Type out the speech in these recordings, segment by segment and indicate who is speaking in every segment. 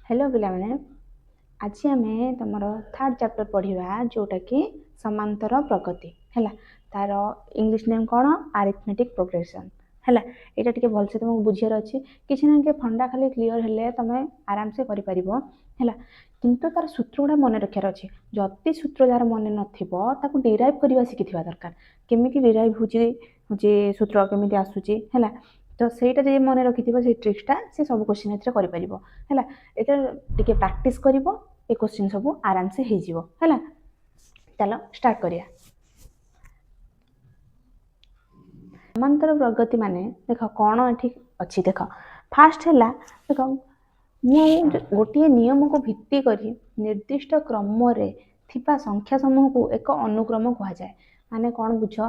Speaker 1: Hello पिलाने आज आम तुम थर्ड चैप्टर पढ़ा जोटा कि समांतर प्रगति है तार इंग्लिश नेम कौन अरिथमेटिक प्रोग्रेशन है यहाँ टे भलसे तुमको बुझार अच्छी किसी ना कि फंडा खाली क्लीयर हेले तुम आराम से कर किंतु तार सूत्र गुड़ा मन रखार अच्छे जदि सूत्र जार मन न डिराइव करवा शिखि दरकार केमी डिराइव हो सूत्र केमी आसूची है तो सहीटा जो मन रखि से ट्रिक्सटा से सब क्वेश्चन है टे प्रैक्टिस कर क्वेश्चन सब आराम से है चलो स्टार्ट करिया। समांतर प्रगति माने देख कौन ये अच्छी देख फास्ट है देख गोटे नियम को भित्ति करी निर्दिष्ट क्रम थिबा संख्या समूह को एक अनुक्रम कह जाए माने कौन बुझ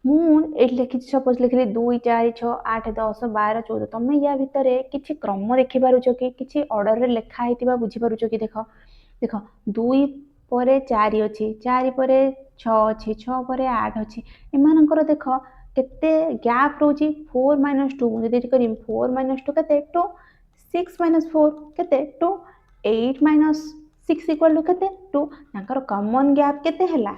Speaker 1: मुझे लिखी सपोज लिखली 2 4 6 8 10 12 14 तुम या भितर किसी क्रम देखिपार कि ऑर्डर लिखाई बुझीपार कि देख देख 2 पर 4 अच्छी 4 पर 6 अच्छी 6 पर 8 अच्छी एमानकर देख केते गैप रोची 4 - 2 जदि करी 4 - 2 केते 2 6 - 4 केते 2 8 - 6 इक्वल टू केते 2 तांकर कॉमन गैप केते हैला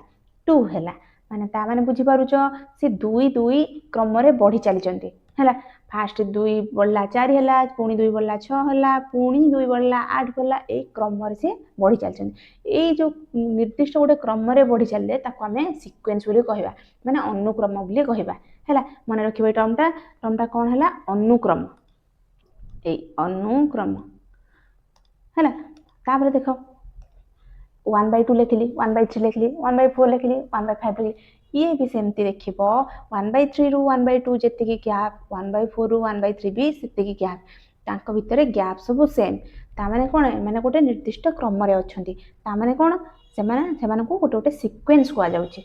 Speaker 1: 2 हैला माने ता माने बुझी पारुछ से 2 2 क्रम रे बढ़ी चली चंती हैला फास्ट 2 बढ़ला 4 हैला पुणी 2 बढ़ला 6 हैला पुणी 2 बढ़ला 8 बढ़ला ए क्रम रे से बढ़ी चली चंती ए जो निर्दिष्ट गोटे क्रम रे बढ़ी चलले ताको हमें सीक्वेंस बोली कहबा माने अनुक्रम बोली कहबा हैला मन रखिबे टर्मटा कोन हैला अनुक्रम ए अनुक्रम हैला तापर देखो 1/2 लिखली 1/3 लिखली 1/4 लिखली 1/5 लिखली ये भी सेमती देख 1/3 रु 1/2 जी गैप 1/4 रु 1/3 भी से गैप भितर गैप सब सेम ताने कौन मैंने गोटे निर्दिष्ट क्रम अच्छा कौन से गोटे गोटे सिक्वेन्स कहुच्छे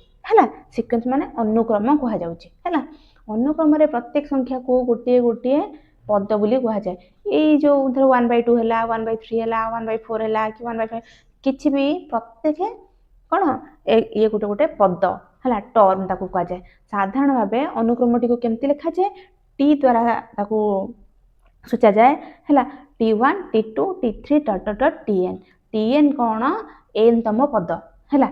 Speaker 1: सिक्वेन्स माने अनुक्रम कहुच्छे अनुक्रम प्रत्येक संख्या को गोटे गोटे पद बोली कहुए ये जो धर 1/2 है 1/3 है 1/4 है कि 1/5 किछि भी प्रत्येक कौन ये गोटे गोटे पद है टर्म ताको कह जाए साधारण भाव अनुक्रम टी को केमती लिखा जाए टी द्वारा ताको सूचा जाए है T1 T2 T3 dot dot Tn Tn कौन n तम पद है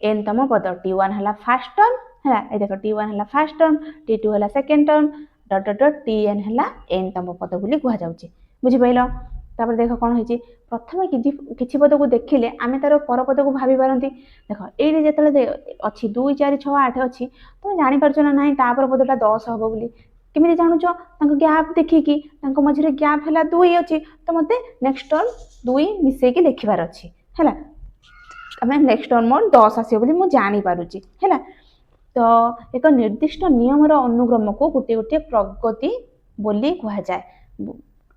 Speaker 1: n तम पद T1 है फर्स्ट टर्म है देख T1 है फर्स्ट टर्म T2 है second term dot dot dot Tn है n तम पद बोली कह जाउची बुझिपाइल तापर देख कौन होइची प्रथम किछि पद को देखिले आमे तार पर पद को भाभी पारंती देख एडी जेतले अछि 2 4 6 8 अछि तुम जानि परछ ना नाही तापर पदटा 10 हबो बोली केमिति जानुछ तांको गैप देखिकी तांको मझरे गैप हैला 2 अछि तो मते नेक्स्ट टर्म 2 मिसे के लिखिबार अछि हैला हमें नेक्स्ट टर्म 10 आसीबो बोली मु जानि पारुची हैला तो एक निर्दिष्ट नियम रो अनुक्रम को गोटे गोटे प्रगति बोली कहा जाए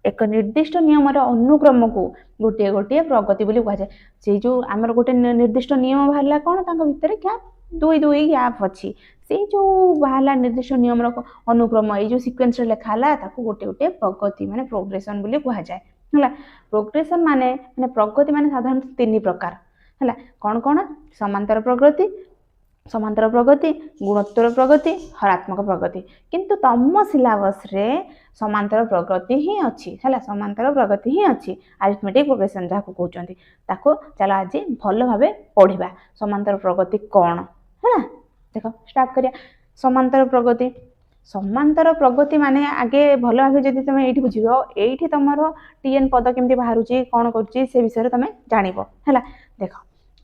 Speaker 1: एक निर्दिष्ट नियम अनुक्रम को गोटे गोटे प्रगति बोली कहा जाए से जो आमर गोटे निर्दिष्ट नियम बाहरला कौन तांको भितर गैप 2 2 गैप अच्छी से जो बाहरला निर्दिष्ट नियम अनुक्रम ये जो सीक्वेंस लिखाला ताको गोटे गोटे प्रगति माने प्रोग्रेशन बोली कहा जाए है प्रोग्रेशन माने प्रगति माने साधारणतः 3 प्रकार है कौन कौन समांतर प्रगति गुणोत्तर प्रगति हरात्मक प्रगति किंतु तम सिलेबस रे समांतर प्रगति ही अच्छी है समांतर प्रगति ही अच्छी अरिथमेटिक प्रोग्रेशन जहाँ कहते ताको चलो आज भल भाव पढ़ा समांतर प्रगति कौन है देख स्टार्ट करिया समांतर प्रगति माने आगे भल भाव जब तुम ये बुझ ये तुम Tn पद केमती बाहर कौन कर विषय तुम जानव है देख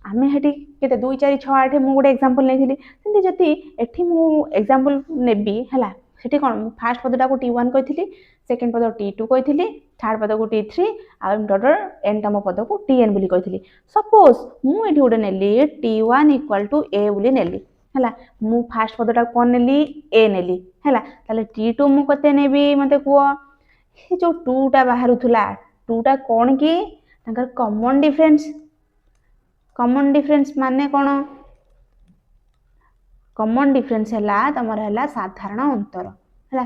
Speaker 1: आमे हेटी केते 2 4 6 8 मु गोटे एग्जांपल नेथिली सेंती जति एठी मु एग्जांपल नेबी हला सेठी कोन फर्स्ट पदटा को T1 कहिथिली सेकंड पद T2 कहिथिली थर्ड पद को T3 आ डॉटर n तम पद को Tn बोली कहिथिली सपोज मु एठी गोटे नेली T1 = a बोली नेली हला मु फर्स्ट पदटा कोन नेली a नेली हला ताले T2 मु कते नेबी मते को हे जो 2 टा बाहरुथुला 2 टा कोन की तांकर कॉमन डिफरेंस माने कौन कॉमन डिफरेंस है तुमर है साधारण अंतर है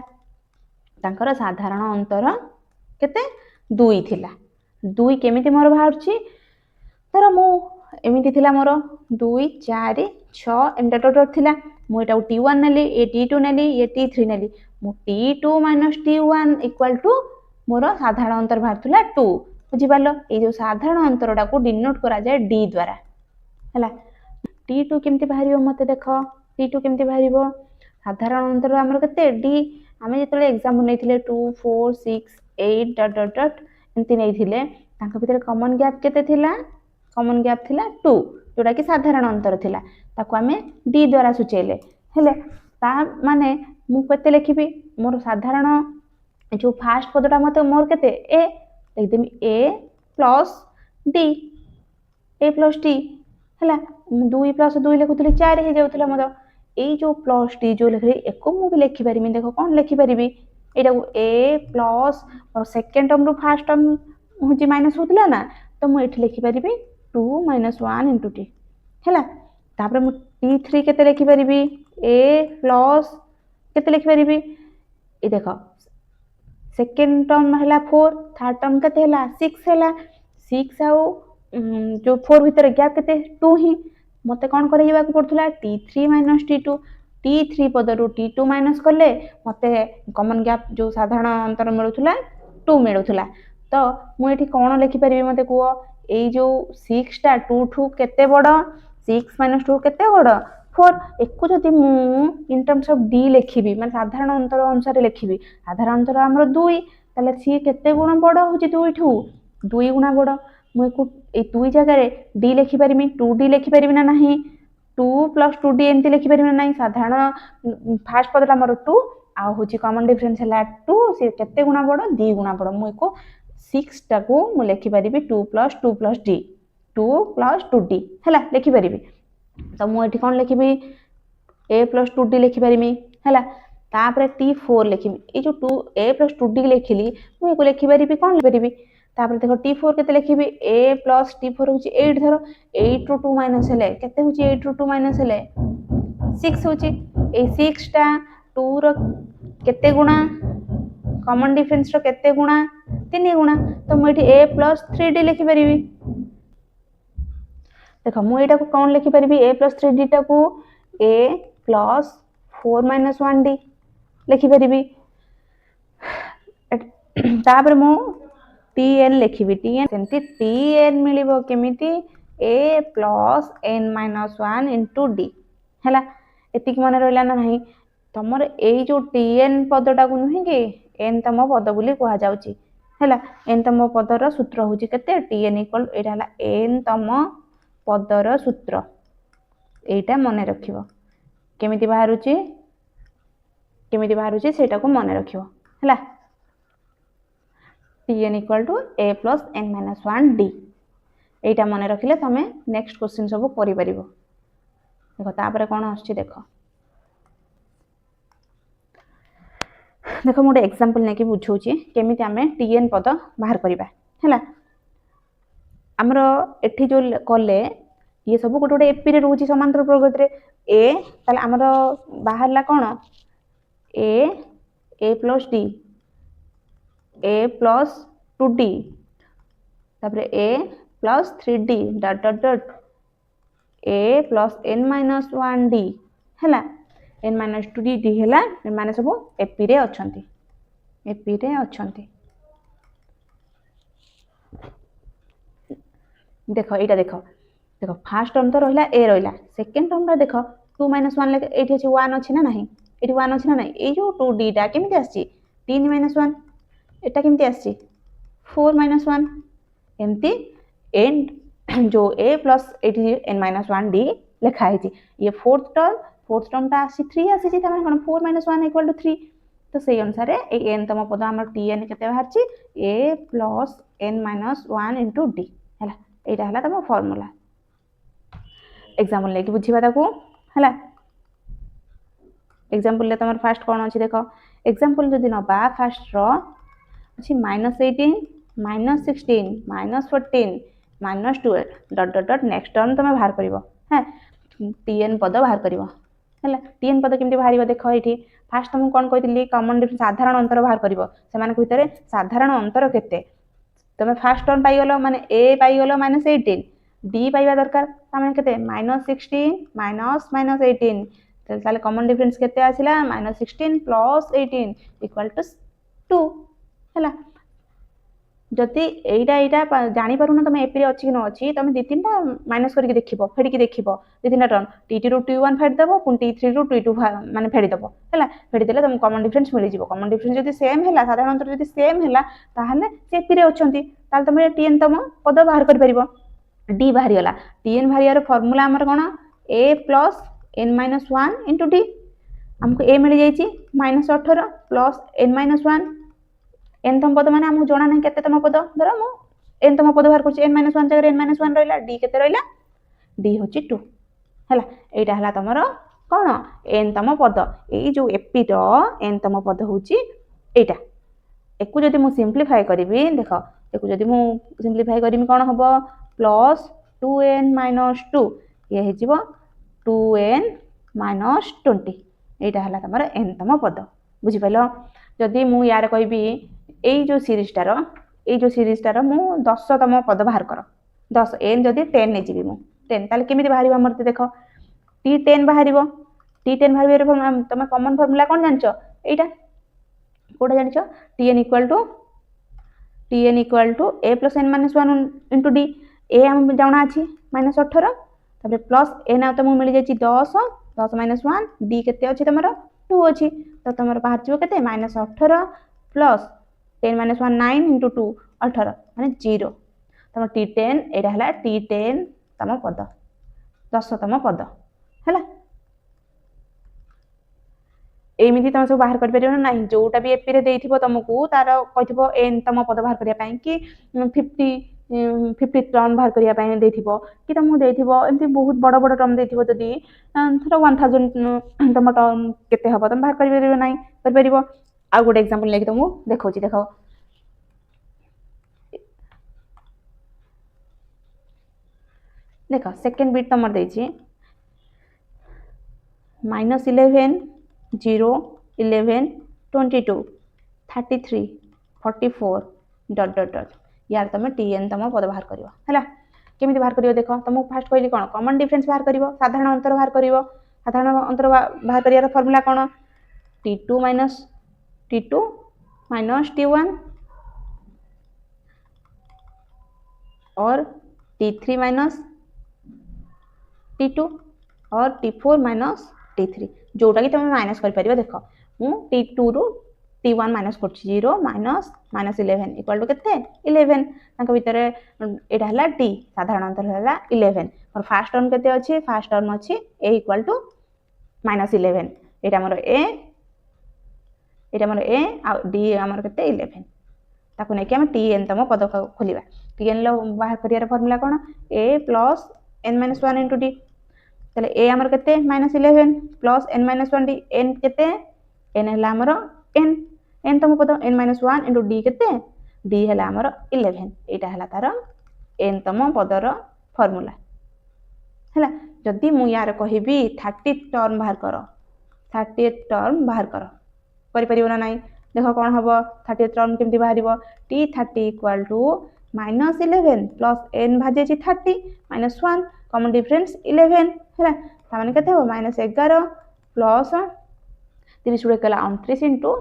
Speaker 1: तांकर साधारण अंतर केते 2 थिला 2 केमिति मोर बाहर छी तर मु एमिति थिला मोर 2 4 6 एमटा टोटल थिला मु एटा T1 नेली ए T2 नेली ए T3 नेली मु T2 - T1 = मोर साधारण अंतर बाहर थिला 2 बुझिपार ये जो साधारण अंतरटा को डिनोट करा जाए डी द्वारा है T2 केमती बाहर मत देख T2 केमती बाहर साधारण अंतर आमर केते डी आम जो एग्जाम नहीं 2 4 6 8 डट डट डट एमती नहीं भितर कॉमन गैप केते थिला कॉमन गैप थिला 2 जोटा कि साधारण अंतर थिला ताको आमे डी द्वारा सूचेले हेले ता माने मु केते लिखिबी मोर साधारण जो फास्ट पदटा मते मोर केते ए लिखदेमी a plus d a plus d है 2 प्लस 2 लिखुली 4 हो जाऊला मत ये जो प्लस डी जो लिखी एक मुझे लिखिपारि देख कौन लिखिपारि यहाँ ए प्लस और सेकेंड टर्म रु फास्ट टर्म हूँ माइनस होता ना तो मुझे लिखिपारि 2 माइनस 1 इंटू टी है मुझे टी3 के लिखिपारि ए प्लस के लिखिपारि ये देख सेकेंड टर्म है 4 थर्ड टर्म के 6 है 6 आउ जो 4 भितर गैप के 2 ही मत कौन कर पड़ता T3 माइनस T2 T3 पदर T2 माइनस कले मत कॉमन गैप जो साधारण अंतर मिलूला 2 मिलूला तो मुझे कौन लिखिपारि मत कह ये जो 6 टा 2 ठू केते बड़ 6 माइनस 2 केते बड़ 4 एक जदि मु इन टर्म्स ऑफ डी लिखिबी माने साधारण अंतर अनुसार लिखिबी साधारण अंतर हमर 2 ताले सी केते गुण बड़ होची 2 ठू 2 गुणा बड़ मुझे 2 जगह डी लिखिपारि 2D लिखिपारि ना नहीं 2 प्लस 2D एमती लिखिपारि ना नहीं साधारण फास्ट पदटा मोर 2 आ हूँ कॉमन डिफरेंस है 2 सी केते गुणा बड़ 2 गुणा बड़ मुझे 6 टाको मु लिखिपारि 2 प्लस डी 2 प्लस 2D है लिखिपारि तो मुझे कौन लिखी ए प्लस 2D लिखिपारि है तापर T4 लिखी ये जो 2 ए प्लस 2D लिखिली मुझे लिखिपारि कौन लिखिपारि तापर देखो T4 केते लिखिबी a प्लस T4 होची 8 धरो 8 ରୁ 2 माइनस हेले केते होची 8 ରୁ 2 माइनस हेले 6 होची ए 6 टा 2 रो केते गुणा कॉमन डिफरेंस रो केते गुणा 3 गुणा तो मु एठी a प्लस 3D लिखि परिबी देखो मु एटा को कौन लिखि परिबी a प्लस 3D टा को a प्लस 4 माइनस 1D लिखि परिबी तापर मु Tn लिखी Tn सेमती Tn मिलिबो केमिति a plus n minus 1 into D है एतिक मन रहा ना नहीं तुमर यही जो Tn पदटा को नुहे कि n तम पद बोली कह जाउची है n तम पदर सूत्र हूँ केते Tn इक्वल एटा n तम पदर सूत्र एटा मन रखिबो केमिति बाहरुची सेटा को मन रखिबो है Tn equal to a plus n minus 1 d एटा मन रखिले तमे नेक्स्ट क्वेश्चन सब करि परिबो देखो तापर कोन आछि देखो मोटे एग्जांपल नेकी बुझौची केमिति आमे Tn पद बाहर करिबा हैला हमरो एठी जो कले ये सब गोटे गोटे एपी रे रहउची समांतर प्रगति रे a ताले हमरो बाहरला कोन a plus d a plus 2D तापर a plus 3D dot dot dot a plus n minus 1D हैला n माइनस 2D d हैला माने सब एपी रे अछंती देखो एटा देखो फर्स्ट टर्म तो रहिला a रहिला सेकंड टर्म रा देखो 2 माइनस 1 लेके एठी अछि 1 अछि ना नहीं एठी 1 अछि ना नहीं ए जो 2D टा केमिति आछि 3 माइनस 1 एटा केमती आछि 4 माइनस 1 एमती एंड जो a plus eighty n minus 1d लिखा है ये फोर्थ टर्म टा आसी 3 आसी छि तमाने कोन 4 माइनस 1 इक्वल टू 3 तो सेही अनुसार ए n तम पद हमर tn केते बाहर छि a plus n minus 1 into d हैला एटा हला तम फार्मूला एग्जांपल लेके बुझिबा ताको हैला एग्जांपल ले तमर फर्स्ट कोन अछि देखो एग्जांपल जदि नबा फर्स्ट रो अच्छी -18 -16 -14 -12 dot dot dot next term तुम बाहर कर Tn पद बाहर कर Tn पद केमती बाहर देख ये फास्ट तुमको कौन कही कॉमन डिफरेंस साधारण अंतर बाहर कर से साधारण अंतर केते तुम फास्ट टर्म पाइगल माने a पाइगल -18 d पाइबा दरकार माने केते -16 -18 ताले कॉमन डिफरेंस केते आसिला -16 + 18 = 2 हैला जदि एटा जानी पारुना तुम एपी अच्छी कि न अच्छी तुम दी तीन माइनस करके देखिबो फेडिकी देखिबो दी तीन टर्न टी2 रू टी1 फेड देबो पुन टी3 रू टी2 माने फेडी देबो हैला फेडी देले तुम कॉमन डिफरेंस मिल जिवो कॉमन डिफरेंस जदि सेम हैला साधारण अंतर जदि सेम हैला ताहाले से एपी रे अछंती ताहाले तुम टीएन तम पद बाहर कर परिबो डी बाहरी गला टीएन बाहरियार फार्मूला हमर कोन a plus n minus 1 into d हमको a मिल जाईची -18 प्लस n माइनस 1 n तम पद माने हमको जणा नै केते तम पद धर मु n तम पद बाहर करछि n - 1 जगह n - 1 रहला d केते रहला d होछि 2 हैला एटा हला तमरो कोन n तम पद एई जो एपी रो n तम पद होछि एटा एकु जदि मु सिंपलीफाई करबी देखो एकु जदि मु सिंपलीफाई करबी कोन हबो प्लस 2n - 2 ये हेजिबो 2n - 20 एटा हला तमरो n तम पद बुझि पाइलो जदि मु यार कहबी एई जो सीरीजटार मु 10 तम पद बाहर कर 10 n जदि 10 नै जिबी मु 10 ताले केमिति बाहरिबो हमर ते देखो t10 बाहरिबो t10 बाहरिबो तमे कॉमन फार्मूला कोन जानचो एटा कोडा जानचो tn equal to a plus n minus 1 into d a हम जाना अछि -18 तबे प्लस n आ तमु मिल जाछि 10 10 - 1 d केते अछि तमरो 2 अछि त तमरो बाहर छिबो केते -18 प्लस 10 - 1 9 into 2 18 माने 0 तम t10 एटा हला t10 तम पद 10 तम पद हला एमिति तम सब बाहर कर परियो ना नहीं जोटा भी एपी रे देइथिबो तुमको तार कहिथिबो n तम पद बाहर करिया पई कि 50 टर्म बाहर करिया पई देइथिबो कि तुमको देइथिबो एमति बहुत बड़ बड़ टर्म देइथिबो जदी थोड़ा 1000 तम टर्म केते हबो तुम बाहर कर परियो नाही कर परिबो आ गुड एग्जांपल लेके तुमको देखौची देखो देखो सेकंड बिट तमर देछि -11 0 11 22 33 44 डॉट डॉट डॉट यार तुम टीएन तम पद बाहर करियो हला केमिति बाहर करियो देखो तुमको फास्ट कहली कोन कॉमन डिफरेंस बाहर करियो साधारण अंतर बाहर करियो साधारण अंतर बाहर करियार फार्मूला कोन t2 minus t1 और t3 minus t2 और t4 minus t3 जोटा कि तुम माइनस कर परिबो देखो मु t2 रु t1 माइनस करछि 0 माइनस -11 इक्वल टू केते 11 तांक भीतर एटा हला t साधारण अंतर हला 11 और फर्स्ट टर्म केते अछि फर्स्ट टर्म अछि a इक्वल टू -11 एटा हमर a आ d हमर केते 11 ताको नै कि हम tn तम पद खोलिबा tn लो बाहर करियार फार्मूला कोन a plus n - 1 into d तले a हमर केते -11 plus n - 1 d n केते n हला हमर n तम पद n - 1 into d केते d हला हमर 11 एटा हला तार n तम पदर फार्मूला हला जदी मु यार कहिबी 30 टर्म बाहर कर 30 टर्म बाहर कर करि परिबो ना नाही देखो कोन हबो 30 टर्म केमति बाहरिबो t30 equal to -11 plus n भाजे छि 30 - 1 कॉमन डिफरेंस 11 हैला ता माने केते हो -11 प्लस 30 गुणे कला 29 into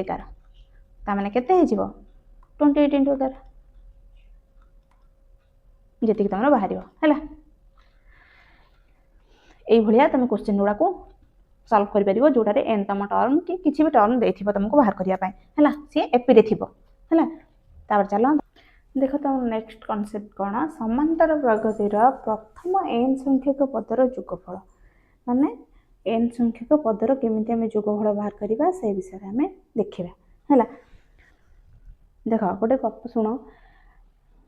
Speaker 1: 11 ता माने केते हे जिवो 28 into 11 जेति कि तमरो बाहरिबो हैला एई भलिया तमे क्वेश्चन गुडा को सॉल्व करि परिबो जोटा रे n तम टर्म कि किछि भी टर्म देथिबो तुमको बाहर करिया पाए हैला से एपी रे थिबो हैला तापर चलो देखो तो नेक्स्ट कांसेप्ट कोन समांतर प्रगतिर प्रथम n संख्यक पदर जोगफल माने n संख्यक पदर केमिति हमें जोगफल बाहर करिबा से विषय रे हमें देखिबा हैला देखो गोटे गप सुनो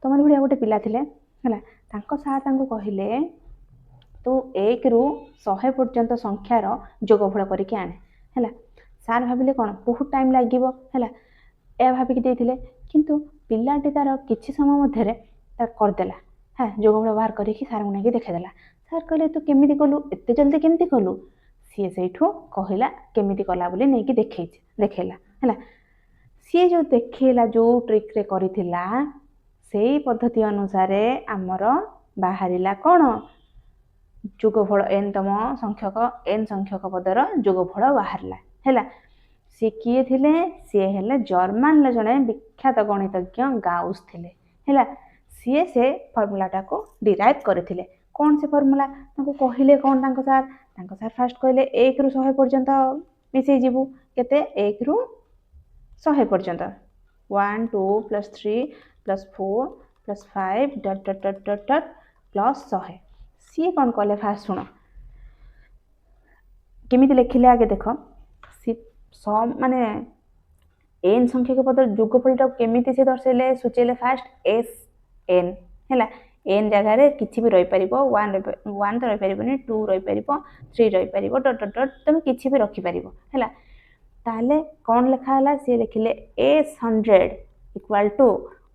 Speaker 1: तमर भडिया गोटे पिला थिले हैला तांको सार तांको कहिले तो 1 रु 100 पर्यंत संख्यार जोगफल करिके आने हैला सार भाबिले कोन बहुत टाइम लागिबो हैला ए भाबिके देथिले किंतु पिलाटी तार किछि समय मध्यरे तार कर देला हां जोगफल बाहर करिके सार मुने के देखै देला सार कहले तू केमिति कलु एते जल्दी केमिति कलु सी सेठो कहिला केमिति कला बोली नै कि देखेला हैला सी जो देखेला जो ट्रिक रे करिथिला सेही पद्धति अनुसार हमर बाहरिला कोन जोगफल n तम संख्यक n संख्यक पदर जोगफल बाहरला हैला सी किए थिले सी हेले जर्मन जड़े विख्यात गणितज्ञ गाउस थिले हैला सी से फर्मूलाटा को डिराइव करथिले कौन से फर्मूला ताको कहिले कौन तांको सार फास्ट कहले 1 रु 100 पर्यंत मिसई जीवु केते 1 रु 100 पर्यंत 1 2 + 3 + 4 + 5 ... प्लस 100 सी कौन कले फास्ट सुनो केमिति लिखिले आगे देखो सी सम माने एन संख्या के पद जोगफलटा केमिति से दर्शेले सूचेले फास्ट एस एन हैला एन जगह रे किछि भी रही परिबो 1 तो रही परिबोनी 2 रही परिबो 3 रही परिबो ... तुम किछि भी रखि परिबो हैला ताले कौन लिखा हला से लिखिले s100 =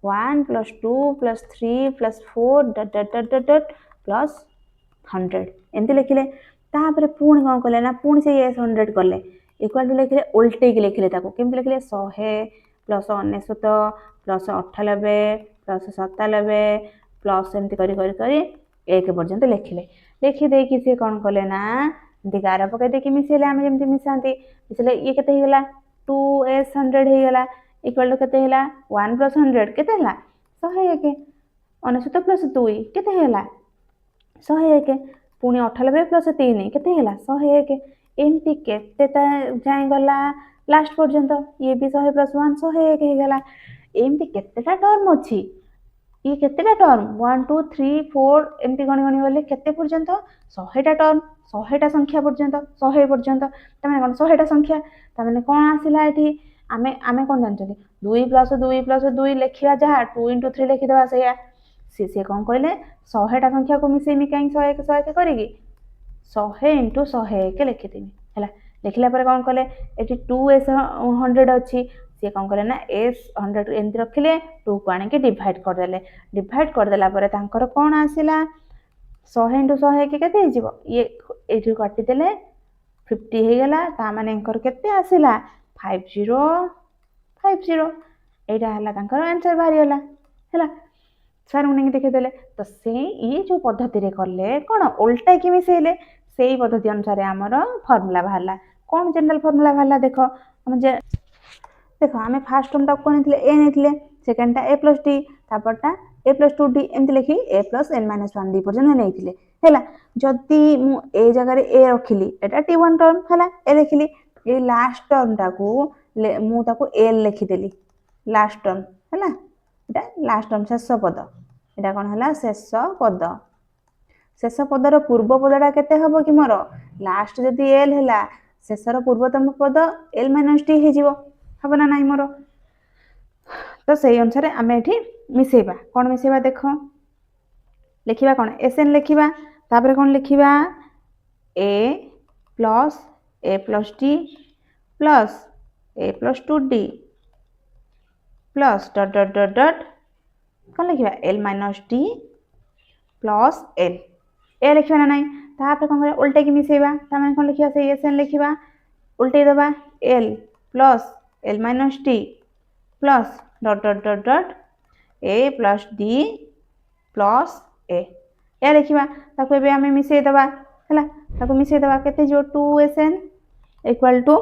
Speaker 1: 1 + 2 + 3 + 4 ... प्लस 100 एमती लिखिले तापर पुणी कौन कले ना पुणी से s100 कले इक्वल टू लिखिले उल्टे की लिखिले ताको केमती लिखिले 100 + 99 + 98 + 97 प्लस एमती करी करी करी 1 पर्यंत लिखिले लिखि दे कि से कौन कले ना एमती गार पके दे कि मिसेले आमे जेमती मिसांती मिसेले ये केते हेला 2s100 हे गेला इक्वल टू केते हेला 1 + 100 केते हेला 101 99 + 2 केते हेला 101 पुणी 98 + 3 केते हेला 101 एमती केते जाय गला लास्ट पर्यंत ये भी 100 + 1 101 हे गेला एमती केतेटा टर्म अछि ये केतेटा टर्म 1 2 3 4 एमती गणी गणी गले केते पर्यंत 100टा टर्म 100टा संख्या पर्यंत 100 पर्यंत तमाने कोन 100टा संख्या तमाने कोन आसिला एठी आमे आमे कोन जानछली 2 + 2 + 2 लिखिया जहा 2 * 3 लिखि देबा सेया से कौन कहले 100टा संख्या को मिसेमी कहीं 101 101 करेगी 100 × 101 लिखिदेमी हैला लिखला पर कौन कहले एठी 2s100 अछि से कौन कहले ना s100 एंती रखिले 2 को आने के डिवाइड कर देला पर तांकर कोन आसिला 100 × 101 केते हिजिबो ये एठी काटि देले 50 हे गेला ता माने एंकर केते आसिला 50 एटा हला तांकर आंसर बाहरी होला हैला सर उन्हें देखे देले तो से ये जो पद्धति रे करले कोन उल्टा कि मिसेले सेही पद्धति अनुसार हमर फार्मूला बाहरला कोन जनरल फार्मूला बाहरला देखो आमे फर्स्ट टर्म ता कोन नेथिले a नेथिले सेकंड ता a + d तापरटा a + 2d एमति लिखि a + n - 1 d पर्यंत नेथिले हैला जदी मु ए जगह रे a रखिली एटा t1 टर्म हैला a लिखिली ए लास्ट टर्म टाको मु ताको l लिखि देली लास्ट टर्म हैला एटा लास्ट टर्म शेष पद एटा कोन हला शेष पदर पूर्व पदटा केते हबो कि मोर लास्ट जदी l हैला शेषर पूर्वतम पद l - d हे जिवो हबो ना नाही मोर तो सही अनुसार आमे एठी मिसेबा कोन मिसेबा देखो लिखिबा कोन sn लिखिबा तापर कोन लिखिबा a + a + d + a + 2d plus ... कौन लिखिबा l - d प्लस l ए लिखिबा ना नाही तापर कोन करे उल्टे की मिसेबा तामे कोन लिखिबा से sn लिखिबा उल्टे दबा l plus l - d plus ... a + d plus a लिखिबा ताको एबे हमें मिसेई दबा हैला ताको मिसेई दबा केते जो 2sn इक्वल टू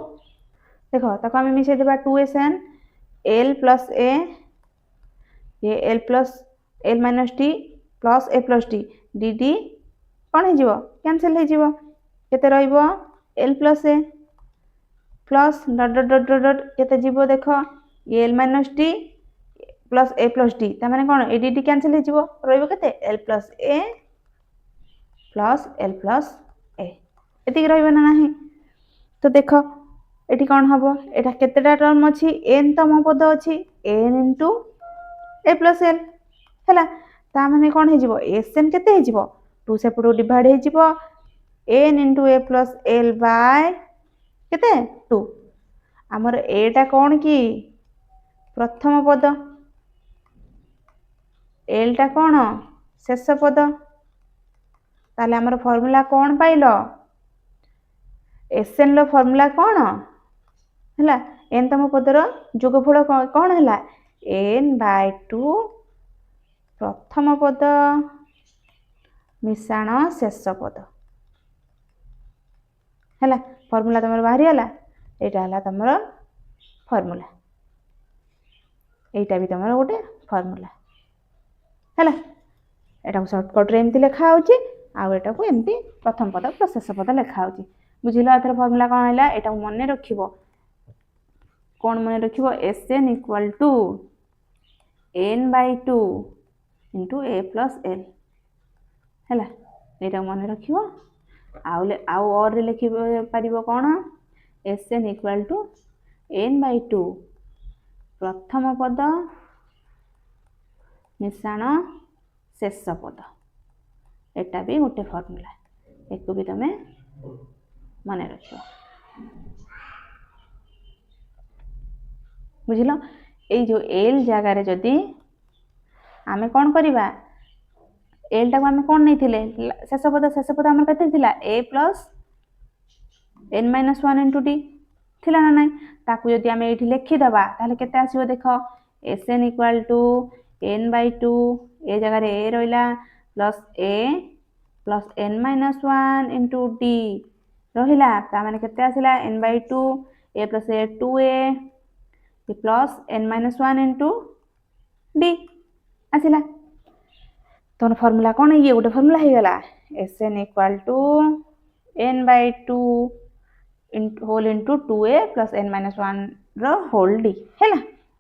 Speaker 1: देखो ताको हमें मिसेई दबा 2sn l + a ये l + l - d plus a + d dd कोन हे जिवो कैंसिल हे जिवो केते रहइबो l + a प्लस ... केते जिवो देखो ये l - d plus a + d ता माने कोन ए dd कैंसिल हे जिवो रहइबो केते l + a plus l + a एति रहइबो ना नाही तो देखो एठी कोन हबो एटा केतेटा टर्म अछि n तम पद अछि n * a + l हैला ता माने कोन हे जिवो sn केते हे जिवो 2 से पुरो डिवाइड हे जिवो n * a + l बाय केते 2 हमर एटा कोन की प्रथम पद l टा कोन शेष पद ताले हमर फार्मूला कोन पाइलो sn लो फार्मूला कोन हैला n तम पदर जोगफल कोन हैला n/2 प्रथम पद मिश्रण शेष पद हैला फार्मूला तमर बाहरी हला एटा हला तमर फर्मूला एटा भी तुम गोटे फर्मूला है एटा सर्टकट रे एमती लिखा होची आटा को एमती प्रथम पद शेष पद लिखा होची बुझिल एथर फर्मूला कौन है एटा मन रखिबो कौन मन रखिबो Sn equal to n/2 into a plus l है एटा मन रखिबो आउ और रे लिखि पारिबो कौन Sn इक्वल टू n/2 प्रथम पद मिश्रण शेष पद एटा भी गोटे फर्मूला एक भी तुम मन रख बुझल ये जो एल जगार जदि आम कौन करवा एल टाक आम कौन नहीं शेष पद आम के ए प्लस n-1 इंटू डी थिला ना नहीं ताकू जदि आम ये लिखिदबा ताहले केते आसीबो देख Sn इक्वल टू n/2 ए जगह ए रहिला प्लस ए प्लस n-1 इंटू डी रहिला ता माने केते आसिला n/2 a plus a 2a plus n-1 into d आसिला तो फॉर्मूला कौन ये गोटे फॉर्मूला हो गला Sn equal to n/2 whole into 2a plus n-1 रो होल डी है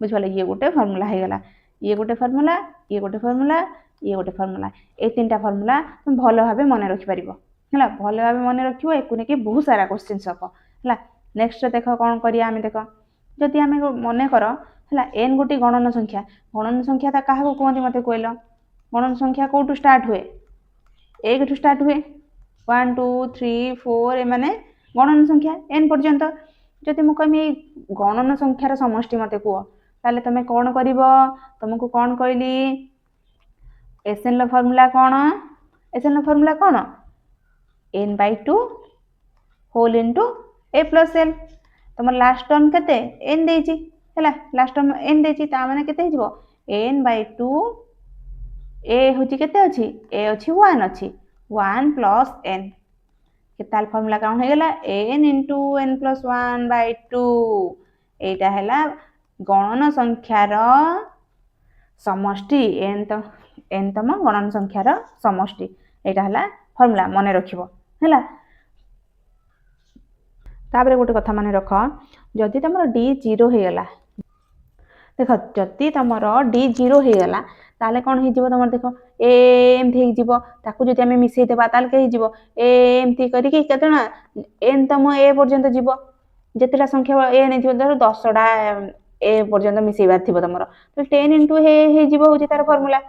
Speaker 1: बुझल ये गोटे फॉर्मूला हो गला ये गोटे फॉर्मूला ये गोटे फॉर्मूला ये गोटे फॉर्मूला ए तीनटा फॉर्मूला तुम भल भाव मन रखिपर है भल भाव मन रखियो एक नहीं बहुत सारा क्वेश्चन सब है नेक्स्ट देख कौन करिया आम देख जदि आम मन कर है एन गोटे गणन संख्या क्या कहते मत कहल गणन संख्या कौटू स्टार्ट हुए एक स्टार्ट हुए 1 2 3 4 एमाने गणन संख्या एन पर्यंत जदि मुझे कमी गणन संख्यार समष्टि मत कह ताले तुम कौन कर तुमको कौन कहली Sn फॉर्मूला कौन Sn फॉर्मूला कौन n/2 whole into a plus l तुम लास्ट टर्म केते n देछि हैला लास्ट टर्म n देछि ता माने केते हिजबो n/2 a होछि केते अछि a अछि 1 अछि 1 प्लस n केताल फॉर्मूला कौन हो गला n इंटू n प्लस 1/2 एटा हैला गणन संख्यार समष्टि n तम गणन संख्यार समष्टि एटा हैला फॉर्मूला मन रखिबो हैला ताबरे गोटे कथा मन रख जदि तुम d 0 हो गला देख जदि तुम d 0 हो गला ताले कौन हो तुम देख ए एमती हो जदि आम मिसई देबा ताले के हो ए एमती करके केतना एन तुम ए पर्यंत जीव जितेटा संख्या ए नहीं धर 10टा ए पर्यंत मिसेबार थी तुम तो 10 इंटू ए हो तार फॉर्मूला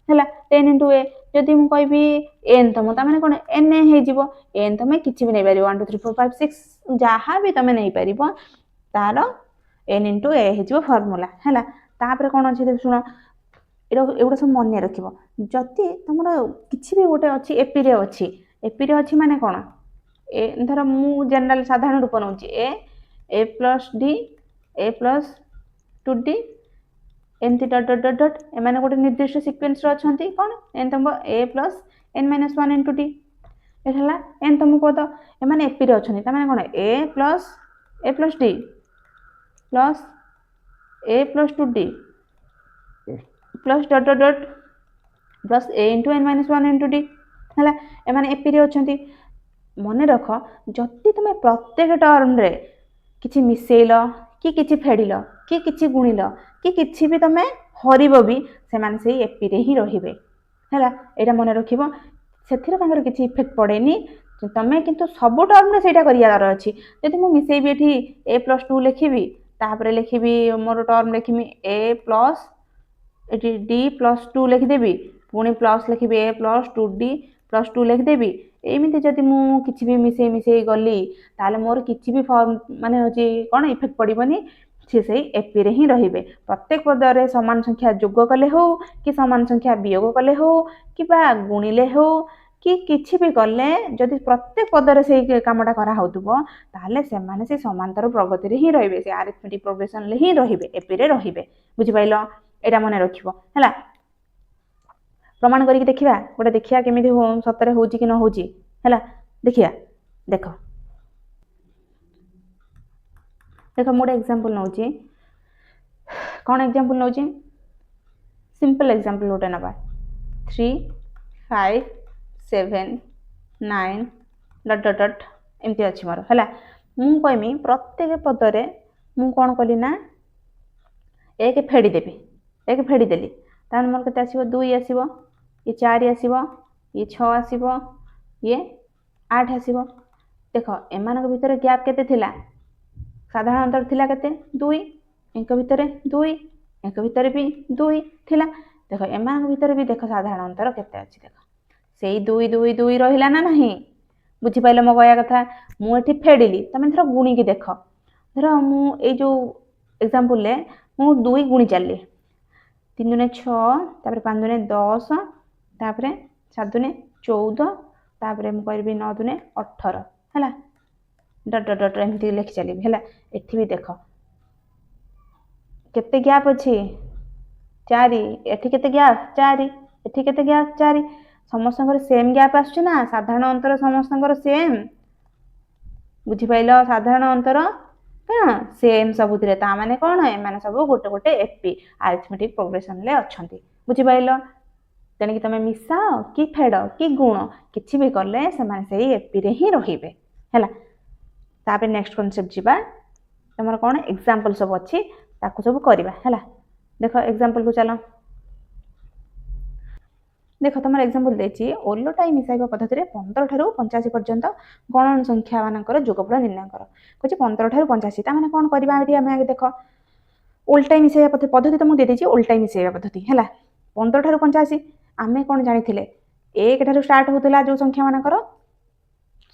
Speaker 1: है 10 इंटू ए जदि मुझे कहि एन तुम तमें कौन एन हो एन तुम किसी भी नहीं पार 1 2 3 4 5 6 जहाँ भी तुम नहीं पार तार एन इंटू ए हो फॉर्मूला है तापर कौन अच्छे शुण एगुड़ा सब मन रख जदि तुम किसी भी गोटे अच्छी एपी अच्छी माने कौन ए धर मु जनरल साधारण रूप नौ a plus d a plus 2d एमती डट डट डट डट एमाने गोटे निर्दिष्ट सिक्वेन्स अच्छा कौन एन तुम ए प्लस n-1 इंटू डी एटा एन तुम कह तो एमाने एपी अच्छा मैंने कौन ए प्लस डी प्लस ए plus 2d plus dot dot dot plus ए इंटू n-1 इंटू डी है एमाने एपी अच्छा मन रख जदि तुम प्रत्येक टर्म रे किछि मिसेल कि किछि फेडिल कि किछि गुणिल कि किछि भी तुम हरिब भी से माने से एपी रे ही रहिबे हैला एटा मन रखिबो सेथिरे तांकर किछि इफेक्ट पड़ेनी तुम किंतु सब टर्म रे सेटा करियार अछि जदि मु मिसेबी एठी a + 2 लिखिबी तापर लिखिबी मोर टर्म लिखिबी a प्लस एठी d + 2 लिखिदेबी पुणी प्लस लिखिबी a + 2d + 2 लिखिदेबी एमती जदि मु किछि भी मिसे गली ताले मोर किछि भी फॉर्म माने होची कोन इफेक्ट पड़िबनी से सही एपी रे ही रहिबे प्रत्येक पदरे समान संख्या जोग कले हो कि समान संख्या वियोग कले हो कि बा गुणिले हो कि किछि भी कले जदि प्रत्येक पदरे से कामटा करा होतुबो ताले से माने से समांतर प्रगति रे ही रहिबे से अरिथमेटिक प्रोग्रेशन ले ही रहिबे एपी रे रहिबे बुझि पाइलो एटा मने रखिबो हैला प्रमाण करिक देखिबा गोटे देखिया केमिति सतरे होउची कि न होउची हैला देखिया देखो देखो मोटे एग्जांपल नउची कौन एग्जांपल नौची सिंपल एग्जांपल गोटे नबा 3 5 7 9 डट डट डट एमती अच्छी मोर है मु कहमी प्रत्येक पदरे मु कौन कली ना एक फेड़देवी एक फेड़देली तार मोर के आसो 2 आसो ये 4 आसो ये 6 आसो ये 8 आसो देख एम भितर गैप केते थिला साधारण अंतर थिला केते 2 एक भितर 2 एक भितर भी 2 थिला देख एम भितर भी देख साधारण अंतर केते अच्छी देख से 2 2 2 रहिला ना नहीं बुझिपाइल मो कहया कथा मुझे फेड़िली तुम धर गुणी की देख धर मुझे जो एग्जांपल ले मु 2 गुणी चलली 3 दुने 6 तापर 5 दुने 10 तापर 7 दुने 14 तापर मु कहबी 9 दुने 18 हैला डट डट डट एमती लिखि चली हैला एठी भी देख केते गैप अछि 4 एठी केते गैप 4 एठी केते गैप 4 समस्तंकर सेम गैप आछे ना साधारण अंतर समस्तंकर सेम बुझी पाइलो साधारण अंतर कौन सेम सबुथिरे ता माने कौन ए माने सब गोटे गोटे एपी अरिथमेटिक प्रोग्रेशन ले अछंती बुझी पाइलो तेने कि तमे मिसाओ कि फेड़ कि गुण किछि भी करले से माने सेही एपी रे ही रहिबे हैला तापर नेक्स्ट कांसेप्ट जीवा तमर कौन एग्जांपल सब अछि ताको सब करबा हैला देखो एग्जांपल को चलो देख तुम एग्जांपल देछि ओलोटाई मिसाइबा पद्धति 15 ठारू 85 पर्यंत गणन संख्या मानकर जोगफल निर्णय कर कहि 15 ठारू 85 ता माने कोन करबा एठी हम आगे देख ओल्टाई मिसाइबा पद्धति तो मु दे देछि ओल्टाई मिसाइबा पद्धति हैला 15 ठारू 85 आमे कोन जानिथिले 1 ठारू स्टार्ट होतला जो संख्या मानकर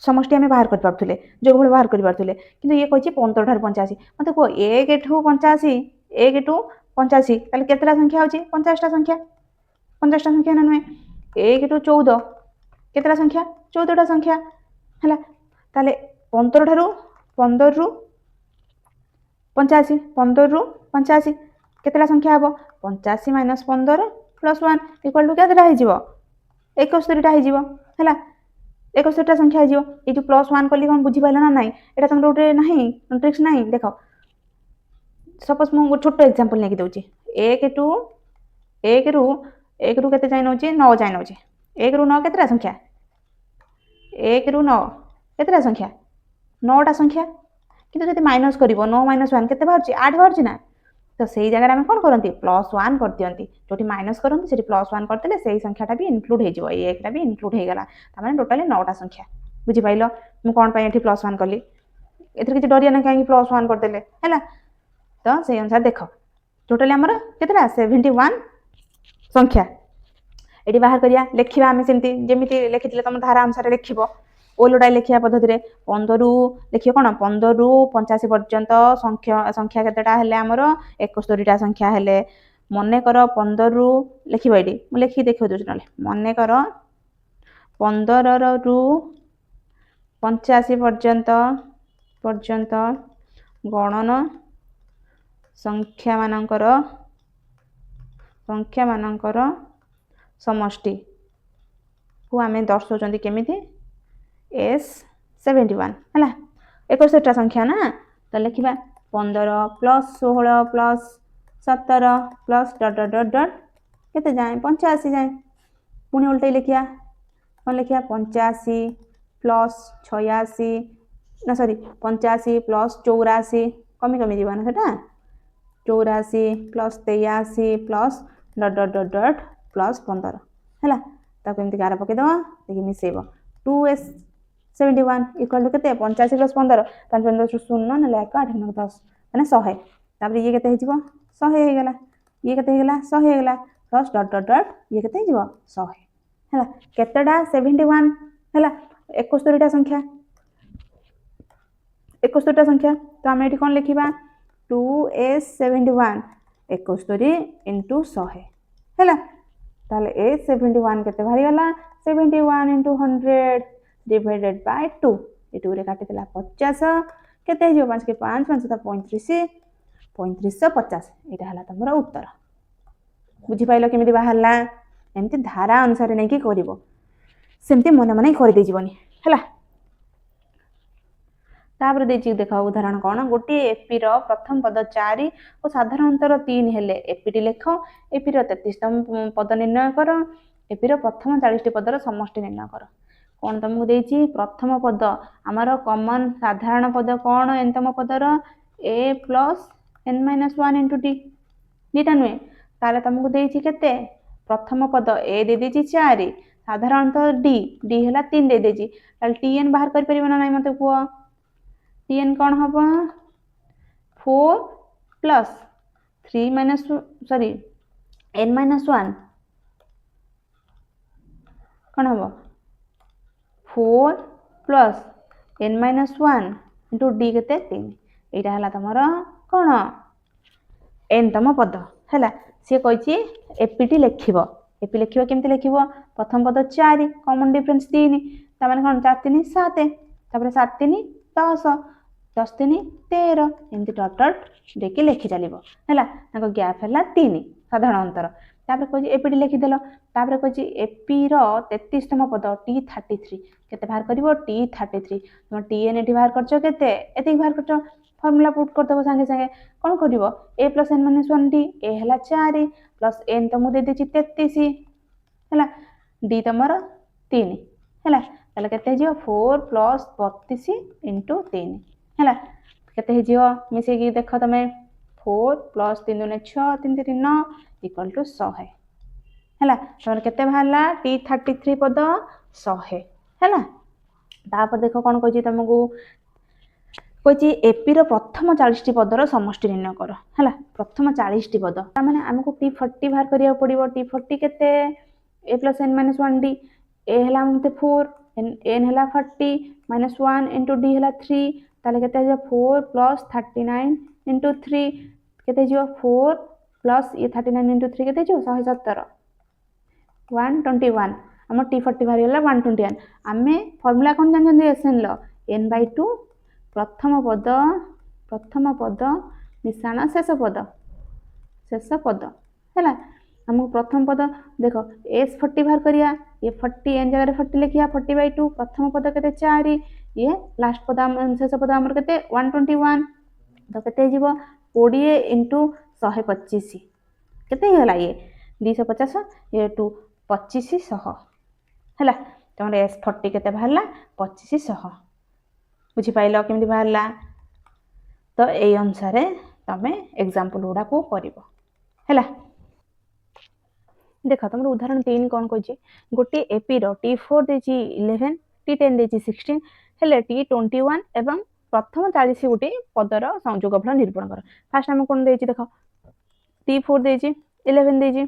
Speaker 1: समष्टि आमे बाहर कर पारथुले जोगफल बाहर कर पारथुले किंतु ये कहि 15 ठारू 85 मते को 1 ठू 85 1 टू 85 ताले केतला संख्या होछि 50 टा संख्या 50 टा संख्या ना नुहे 1 टू 14 केतला संख्या 14 टा संख्या हैला ताले 15 ठारू 15 रु 85 15 रु 85 केतला संख्या हबो 85 माइनस 15 प्लस 1 इक्वल टू केतला हे जिवो 71 टा हे जिवो हैला 71 टा संख्या हे जिवो ए जो प्लस 1 कली कोन बुझी पाइला ना नाही एटा तुम रोटे नाही ट्रिक्स नाही देखो सपोज मु छोटो एग्जांपल नेकी दउची 1 रु 1 रु केते जाय नउची 9 जाय नउची 1 रु 9 केतरा संख्या 1 रु 9 केतरा संख्या 9 टा संख्या किंतु जति माइनस करिवो 9 माइनस 1 केते बाहरची 8 बाहरची ना तो सेही जगह में कोन करंती प्लस 1 कर दियंती जोटी माइनस करंती सेठी प्लस 1 करतेले सेही संख्याटा भी इनक्लूड हे जिवो ए एकटा भी इनक्लूड हे गला त माने टोटली 9 टा संख्या बुझी पाइलो मु कोन पय एठी प्लस 1 करली एथि किछि डरिया ना काहे प्लस 1 कर देले हैला तो से अनुसार देख टोटली हमर केतरा 71 संख्या एटी बाहर करिया लेखिबा हमें सेमती जेमिति लेखिथिले तुम धारा अनुसार लेखिबो ओलोटाई लेखिया पद्धति रे 15 रु लेखियो कोन 15 रु 85 पर्यंत संख्या केतेटा हेले हमर 71 टा संख्या हेले मने कर 15 रु लेखिबो एटी मु लेखि देखियो दोछ नले मने कर 15 रु 85 पर्यंत गणन संख्या मानकर समष्टि को आमे दर्शाउछंती केमिति S71 हला 71 टा संख्या ना तो लिखिबा 15 plus 16 plus 17 plus dot dot dot डट केते जाय 85 जाय पुनी उल्टे लिखिया कोन लिखिया 85 प्लस 86 ना सॉरी 85 प्लस 84 कमी जीवा ना सेटा 84 plus 83 plus dot dot dot dot plus 15 हैला ताको एमती गारा पके दवा देखि मिसेबो 2s71 इक्वल टू केते 85 प्लस 15 5 15 0 न 1 8 9 10 माने 100 तापर ये केते हिजिबो 100 हे गेला ये केते हे गेला 100 हे गेला प्लस डट डट डट ये केते हिजिबो 100 हैला केतेडा 71 हैला 71 टा संख्या 71 टा संख्या तो हम एठी कोन लिखिबा 2s71 71 into 100 हैला ताले S71 केते भारी गला 71 into 100 divided by 2 ए 2 रे काटी देला 50 केते जो 5 के 5 5 ता 35 3550 एटा हला तमरा उत्तर बुझी पाइलो केमिति बाहरला एमति धारा अनुसार नै कि करिवो सेमति मने मने कर दे जीवनी हैला तापर देछि देख उदाहरण कौन गोटे एपी रो प्रथम पद 4 और साधारणतर 3 हेले एपीटी लेख एपी रो 33तम पद निर्णय कर एपी रो प्रथम 40 पदर समष्टि निर्णय कर कौन तुमको देछि प्रथम पद आमर कॉमन साधारण पद कौन एनतम पदर a plus N minus 1 into d दीटा नुहे ताले तुमको देछि केते प्रथम पद ए दे देछि 4 साधारणतः डी डी है 3 दे देछि ताले टीएन बाहर कर परिबना नै मते को टीएन कौन हम 4 plus 3 minus sorry N minus 1 कौन हम 4 plus N minus 1 into D केते 3 एटा हला तमर कौन एन तम पद है सी कही एपीटी लिखिब एपी लिखिब केमती लिखिब प्रथम पद 4 कॉमन डिफरेंस 3 तामाने कौन 4 3 7 तापर 7 3 10 10 3 13 एमती टट देकी लिखि चलिबो हैला ताको गैप हैला 3 साधारण अंतर तापर कहि एपीटी लिखिदेल तापर कहि एपी रो 33तम पद T33 केते बाहर करिवो T33 तुम टीएन एठी बाहर करछो केते एति बाहर करछो फॉर्मूला पुट कर देबो संगे संगे कोन करिवो a + n - 1 d a हैला 4 प्लस n तमु दे देछि 33 हैला d तमर 3 हैला ताले केते जियो 4 + 32 * 3 हैला केते हे जियो मिसे की देखो तमे 4 + 3 * 6 3 3 9 = 100 हैला तमर केते बाहरला T33 पद 100 हैला तापर देखो कोन कहछि तमको कहछि एपी रो प्रथम 40 पदर समष्टि निर्णय कर हैला प्रथम 40 पद माने हमको T40 बाहर करिया पड़िबो T40 केते a + n - 1 d a हैला हमते 4 n हैला 40 - 1 * d हैला 3 ताले केते जे 4 + 39 * 3 केते जो 4 प्लस ये 39 * 3 केते जो 117 121 हम T40 बाहर गेला 121 आमे फार्मूला कोन जान जंदी एसएन लो n/2 प्रथम पद मिश्रण शेष पद हैला हमको प्रथम पद देखो s40 बाहर करिया ये 40 n जगह 40 लिखिया 40/2 प्रथम पद केते 4 ये लास्ट पद शेष पद हमर केते 121 तो केते जीवो 20 * 125 केते होला ये 250 ये 2500 हैला तमरे s40 केते बाहरला 2500 बुझी पाइलो केमती बाहरला तो ए अनुसार तमे एग्जांपल गुडा को करिवो हैला देखो तुम उदाहरण 3 कौन कहि गोटे एपी रो T4 देछि 11 T10 देछि 16 हेले T21 एवं प्रथम 40 गोटे पदर संयोगफल निरूपण कर फास्ट हम कोन देछि देखो T4 देछि 11 देछि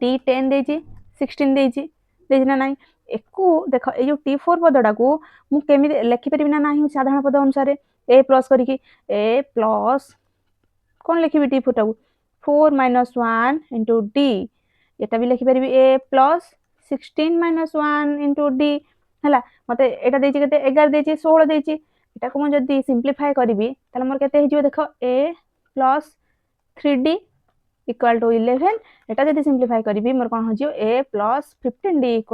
Speaker 1: T10 देछि 16 देछि ना नाही एकु देखो ए जो T4 पदडा को मु केमि लिखि परिबिना नाही साधारण पद अनुसार a प्लस करिकि a प्लस कोन लिखिबि T4 टा 4 - 1 * d एटा भी लिखि परिबि a प्लस 16 - 1 * d हला मते एटा देछि केते 11 देछि 16 देछि एटा को म जदी सिंपलीफाई करबि तले मोर केते हिजो देखो a प्लस 3d = 11 एटा जदी सिंपलीफाई करबि मोर कोन हजियो a प्लस 15d =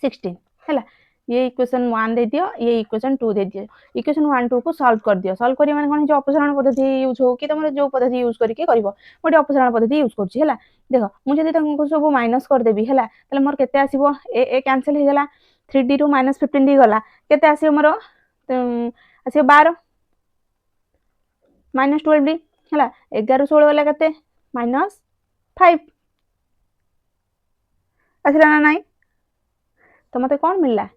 Speaker 1: 16 हला ये इक्वेशन 1 दे दियो ये इक्वेशन 2 दे दियो इक्वेशन 1 2 को सॉल्व कर दियो सॉल्व करिया माने कोन जो अपसरण पद्धति यूज हो कि तमरे जो पद्धति यूज करके करबो मोटे अपसरण पद्धति यूज करछि हला देखो मु जदी तमको सब माइनस कर देबी हला तले मोर केते आसीबो ए कैंसिल हे गेला 3d ରୁ -15d गला केते आसीबो मोर आसीबो 12 -12d हला 11 ରୁ 16 गला केते -5 आसीला ना नाही तो मते कोन मिलला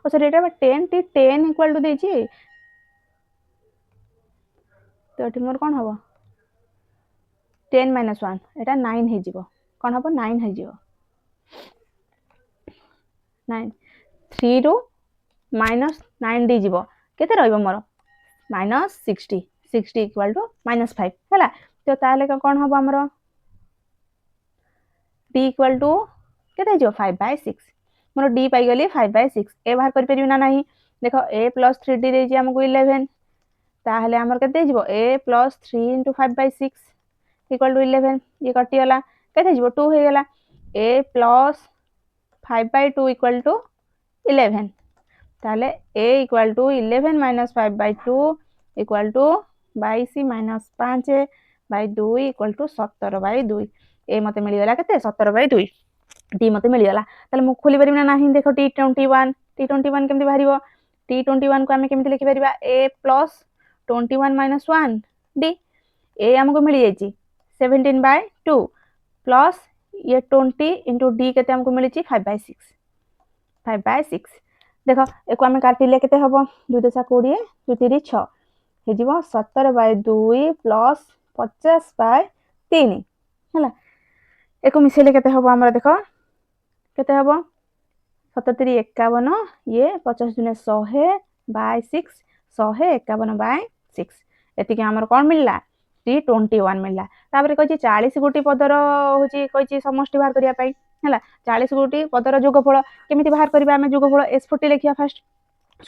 Speaker 1: ओ सर एटा 10 T10 = देछि तो एठी मोर कोन हबो 10 - 1 एटा 9 हे जिवो कोन हबो 9 हे जिवो 9 3 ରୁ -9d जिवो केते रहइबो मोर -60 60 = -5 हैला तो ताले कोन हबो हमरो d = केते जिवो 5/6 मोर d पाई गली 5/6 ए बाहर कर परिबिना नाही देखो a + 3d देछि हमको 11 ताहले हमर केते जिवो a + 3 * 5/6 = 11 ये कटि गला केते जिवो 2 हे गेला a + 5/2 = 11 ताले a equal to 11 minus 5/2 equal to 22 minus 5/2 equal to 17/2 ए मते मिलिगला केते 17/2 डी मते मिलिगला ताले मु खोली परिबिना नाही देखो t21 केमति बाहरिबो t21 को आमे केमति लिखि परिबा a plus 21 minus 1 D A हमको मिल जाइए 17/2 प्लस ये 20 इंटू डी केते हमको मिली 5/6 देख एक आम काटिले केते हम 2 10 20 2 3 6 हो 17/2 प्लस 50/3 है एक मिसेले केते हम आमर देख केते हम 77 51 ये 50 दुने 100/6 151/6 एतिके हमर कोन मिलला t21 मिलला तापर कहि 40 गोटी पदर होची कहि समष्टि बाहर करिया पई हला 40 गोटी पदर जोगफल केमिति बाहर करबा आमे जोगफल s40 लिखिया फर्स्ट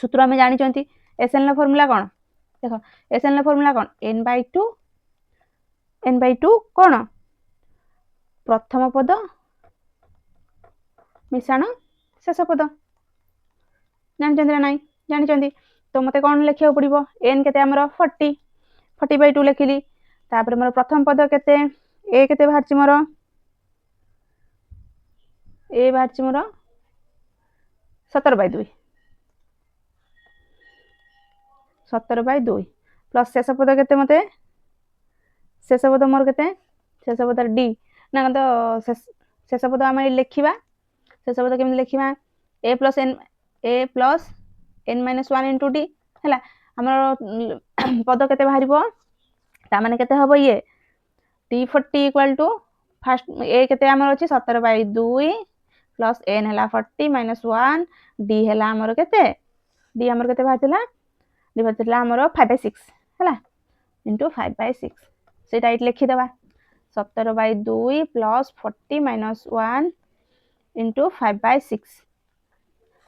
Speaker 1: सूत्र आमे जानि चंती SN ला फार्मूला कोन देखो SN ला फार्मूला कोन n/2 कोन प्रथम पद मिश्रण शेष पद जानि चंती ना नाही जानि चंती तो मते कोन लिखिया पड़िबो n केते हमर 40/2 लिखिली तापर मोर प्रथम पद केते ए केते बाहरची मोर ए बाहरची मोर 17/2 प्लस शेष पद केते मते शेष पद मोर केते शेष पद डी ना तो शेष पद आम लिखिबा शेष पद केमि लिखिबा a plus n minus 1 into D है हमर पद केते बाहरिबो ता माने केते हबो ये t40 equal to first A केते हमर अछि 17/2 प्लस n हला 40 माइनस 1 d हला हमर केते d हमर केते बाहरतिला d बाहरतिला हमर 5/6 हला इंटू 5/6 सेटा इट लिखि देबा 17/2 प्लस 40 माइनस 1 इंटू 5/6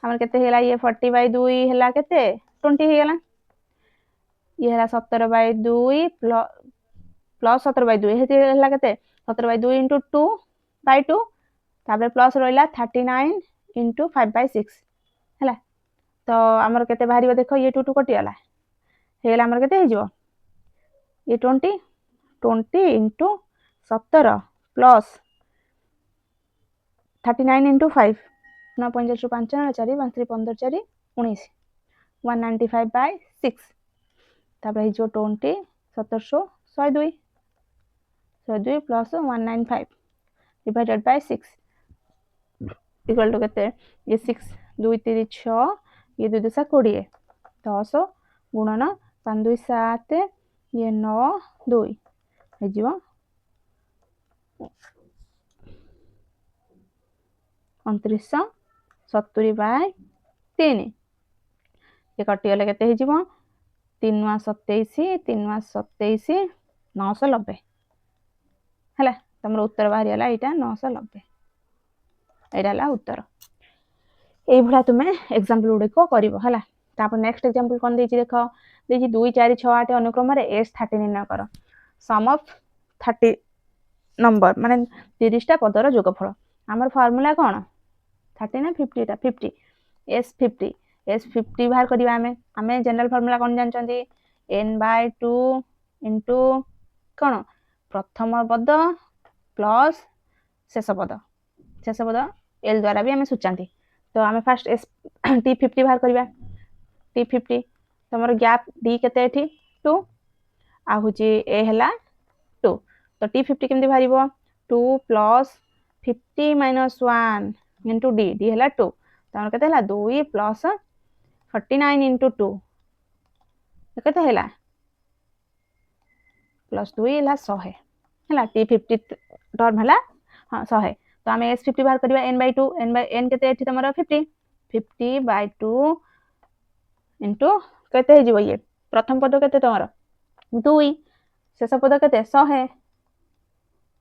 Speaker 1: हमर केते हेला ये 40/2 हेला केते 20 हे गेला ये हला 17/2 प्लस 17/2 हेते हला केते 17/2 इंटू 2/2 तापर प्लस रहिला 39 इंटू 5/6 हला तो हमर केते बाहरिबो देखो ये 2 कटि गला हेला हमर केते हे जिवो ये 20 इंटू 17 प्लस 39 इंटू 5 9 5 5 4 5 3 15 4 19 195/6 तापर हे जो 20 1700 102 plus 195 divided by 6 equal to केते ये 6 2 3 6 ये 2 10 20 10 गुणन 5 2 7 ये 9 2 हे जिवो 2970/3 ये कटि गले केते हे जिवो 3 27 990 हला तमर उत्तर बाहरी हला एटा 990 एटा हला उत्तर ए भला तुमे एग्जांपल उडे को करिवो हला तापर नेक्स्ट एग्जांपल कोन देछि देखो देछि 2 4 6 8 अनुक्रम रे s30 निर्णय करो सम ऑफ 30 नंबर माने 30 टा पदर जोगफल हमर फार्मूला कोन 30 ना 50 टा 50 s50 बाहर करिवा हमें जनरल फार्मूला कोन जानचंती n/2 इंटू कोन प्रथम पद प्लस शेष पद l द्वारा भी हमें सूचांती तो हमें फर्स्ट s t50 बाहर करिवा t50 तमर गैप d केते एठी 2 आ होची a हला 2 तो t50 केमति बाहरिबो 2 plus 50 minus 1 into d हला 2 तमर केते हला 2 प्लस 49 इंटू 2 केते हला प्लस 2 हला 100 हला t50 टर्म हला हां 100 तो हमें s50 बाहर करिवा n/2 n केते एठी तमर 50/2 इंटू केते हे जिवो ये प्रथम पद केते तमर 2 शेष पद केते 100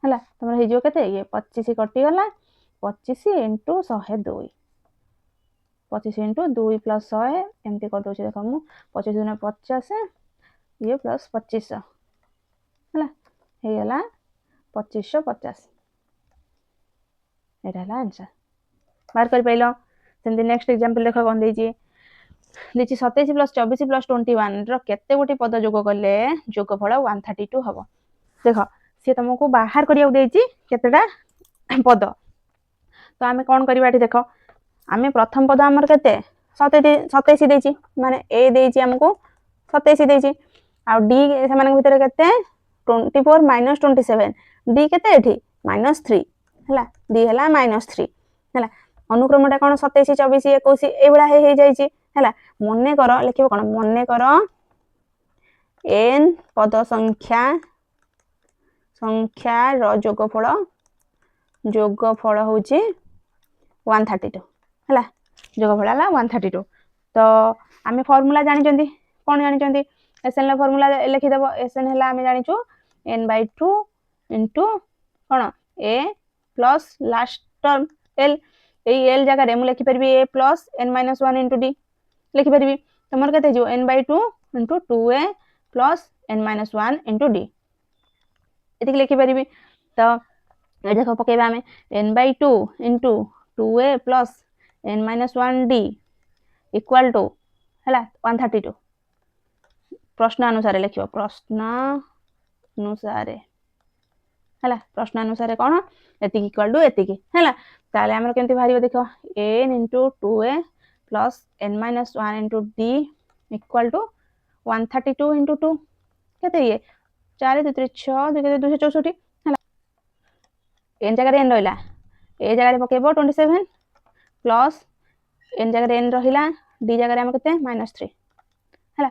Speaker 1: हला तमर हे जिवो केते ये 25 कटि गला 25 इंटू 102 25 इंटू 2 प्लस 100 एमती कर दो देखो मु 25 दुने 50 ये प्लस 2500 हला हे गला 2550 एटा हला आंसर बाहर कर पाइलो सेमती नेक्स्ट एग्जांपल देख कौन देछि 27 प्लस 24 प्लस 21 रो केते गोटी पद जोग कले जोगफल 132 हबो देख सी तुमको बाहर करिया देछि केतेटा पद तो आमे कोन करबा एठी देख आमे प्रथम पद हमर केते 27 देछि माने ए देछि हमको 27 देछि आ डी से माने भीतर केते 24 माइनस 27 डी केते एठी -3 हला डी हला -3 हला अनुक्रमटा कोन 27 24 21 ए बडा हे जाइछि हला मने कर लिखिबो कोन मने कर n पद संख्या रो जोगफल होछि 132 हला जोगफल हला 132 तो आमे फार्मूला जानि जंदी कोन जानि जंदी एसएन ला फार्मूला लिखि देबो एसएन हला आमे जानि छु n/2 इनटू कोन a plus last term l ए l जगह रे मु लिखि परबी a plus n - 1 into d लिखि परबी तमर केते जो n/2 into 2a plus n - 1 into d एतिक लिखि परबी तो ए देखो पकेबा हमें n/2 into 2a plus n - 1 d equal to हला 132 प्रश्न अनुसार लिखियो प्रश्न अनुसार हला प्रश्न अनुसार कोन एतिक इक्वल टू एतिक हला ताले हमर केमति भारियो देखो n into 2a plus n - 1 into d equal to 132 into 2 केते ये 4 2 3 6 2 264 हला n जगह रे n रहिला ए जगह रे पकेबो 27 प्लस n जगह रे n रहिला d जगह रे हम केते -3 हला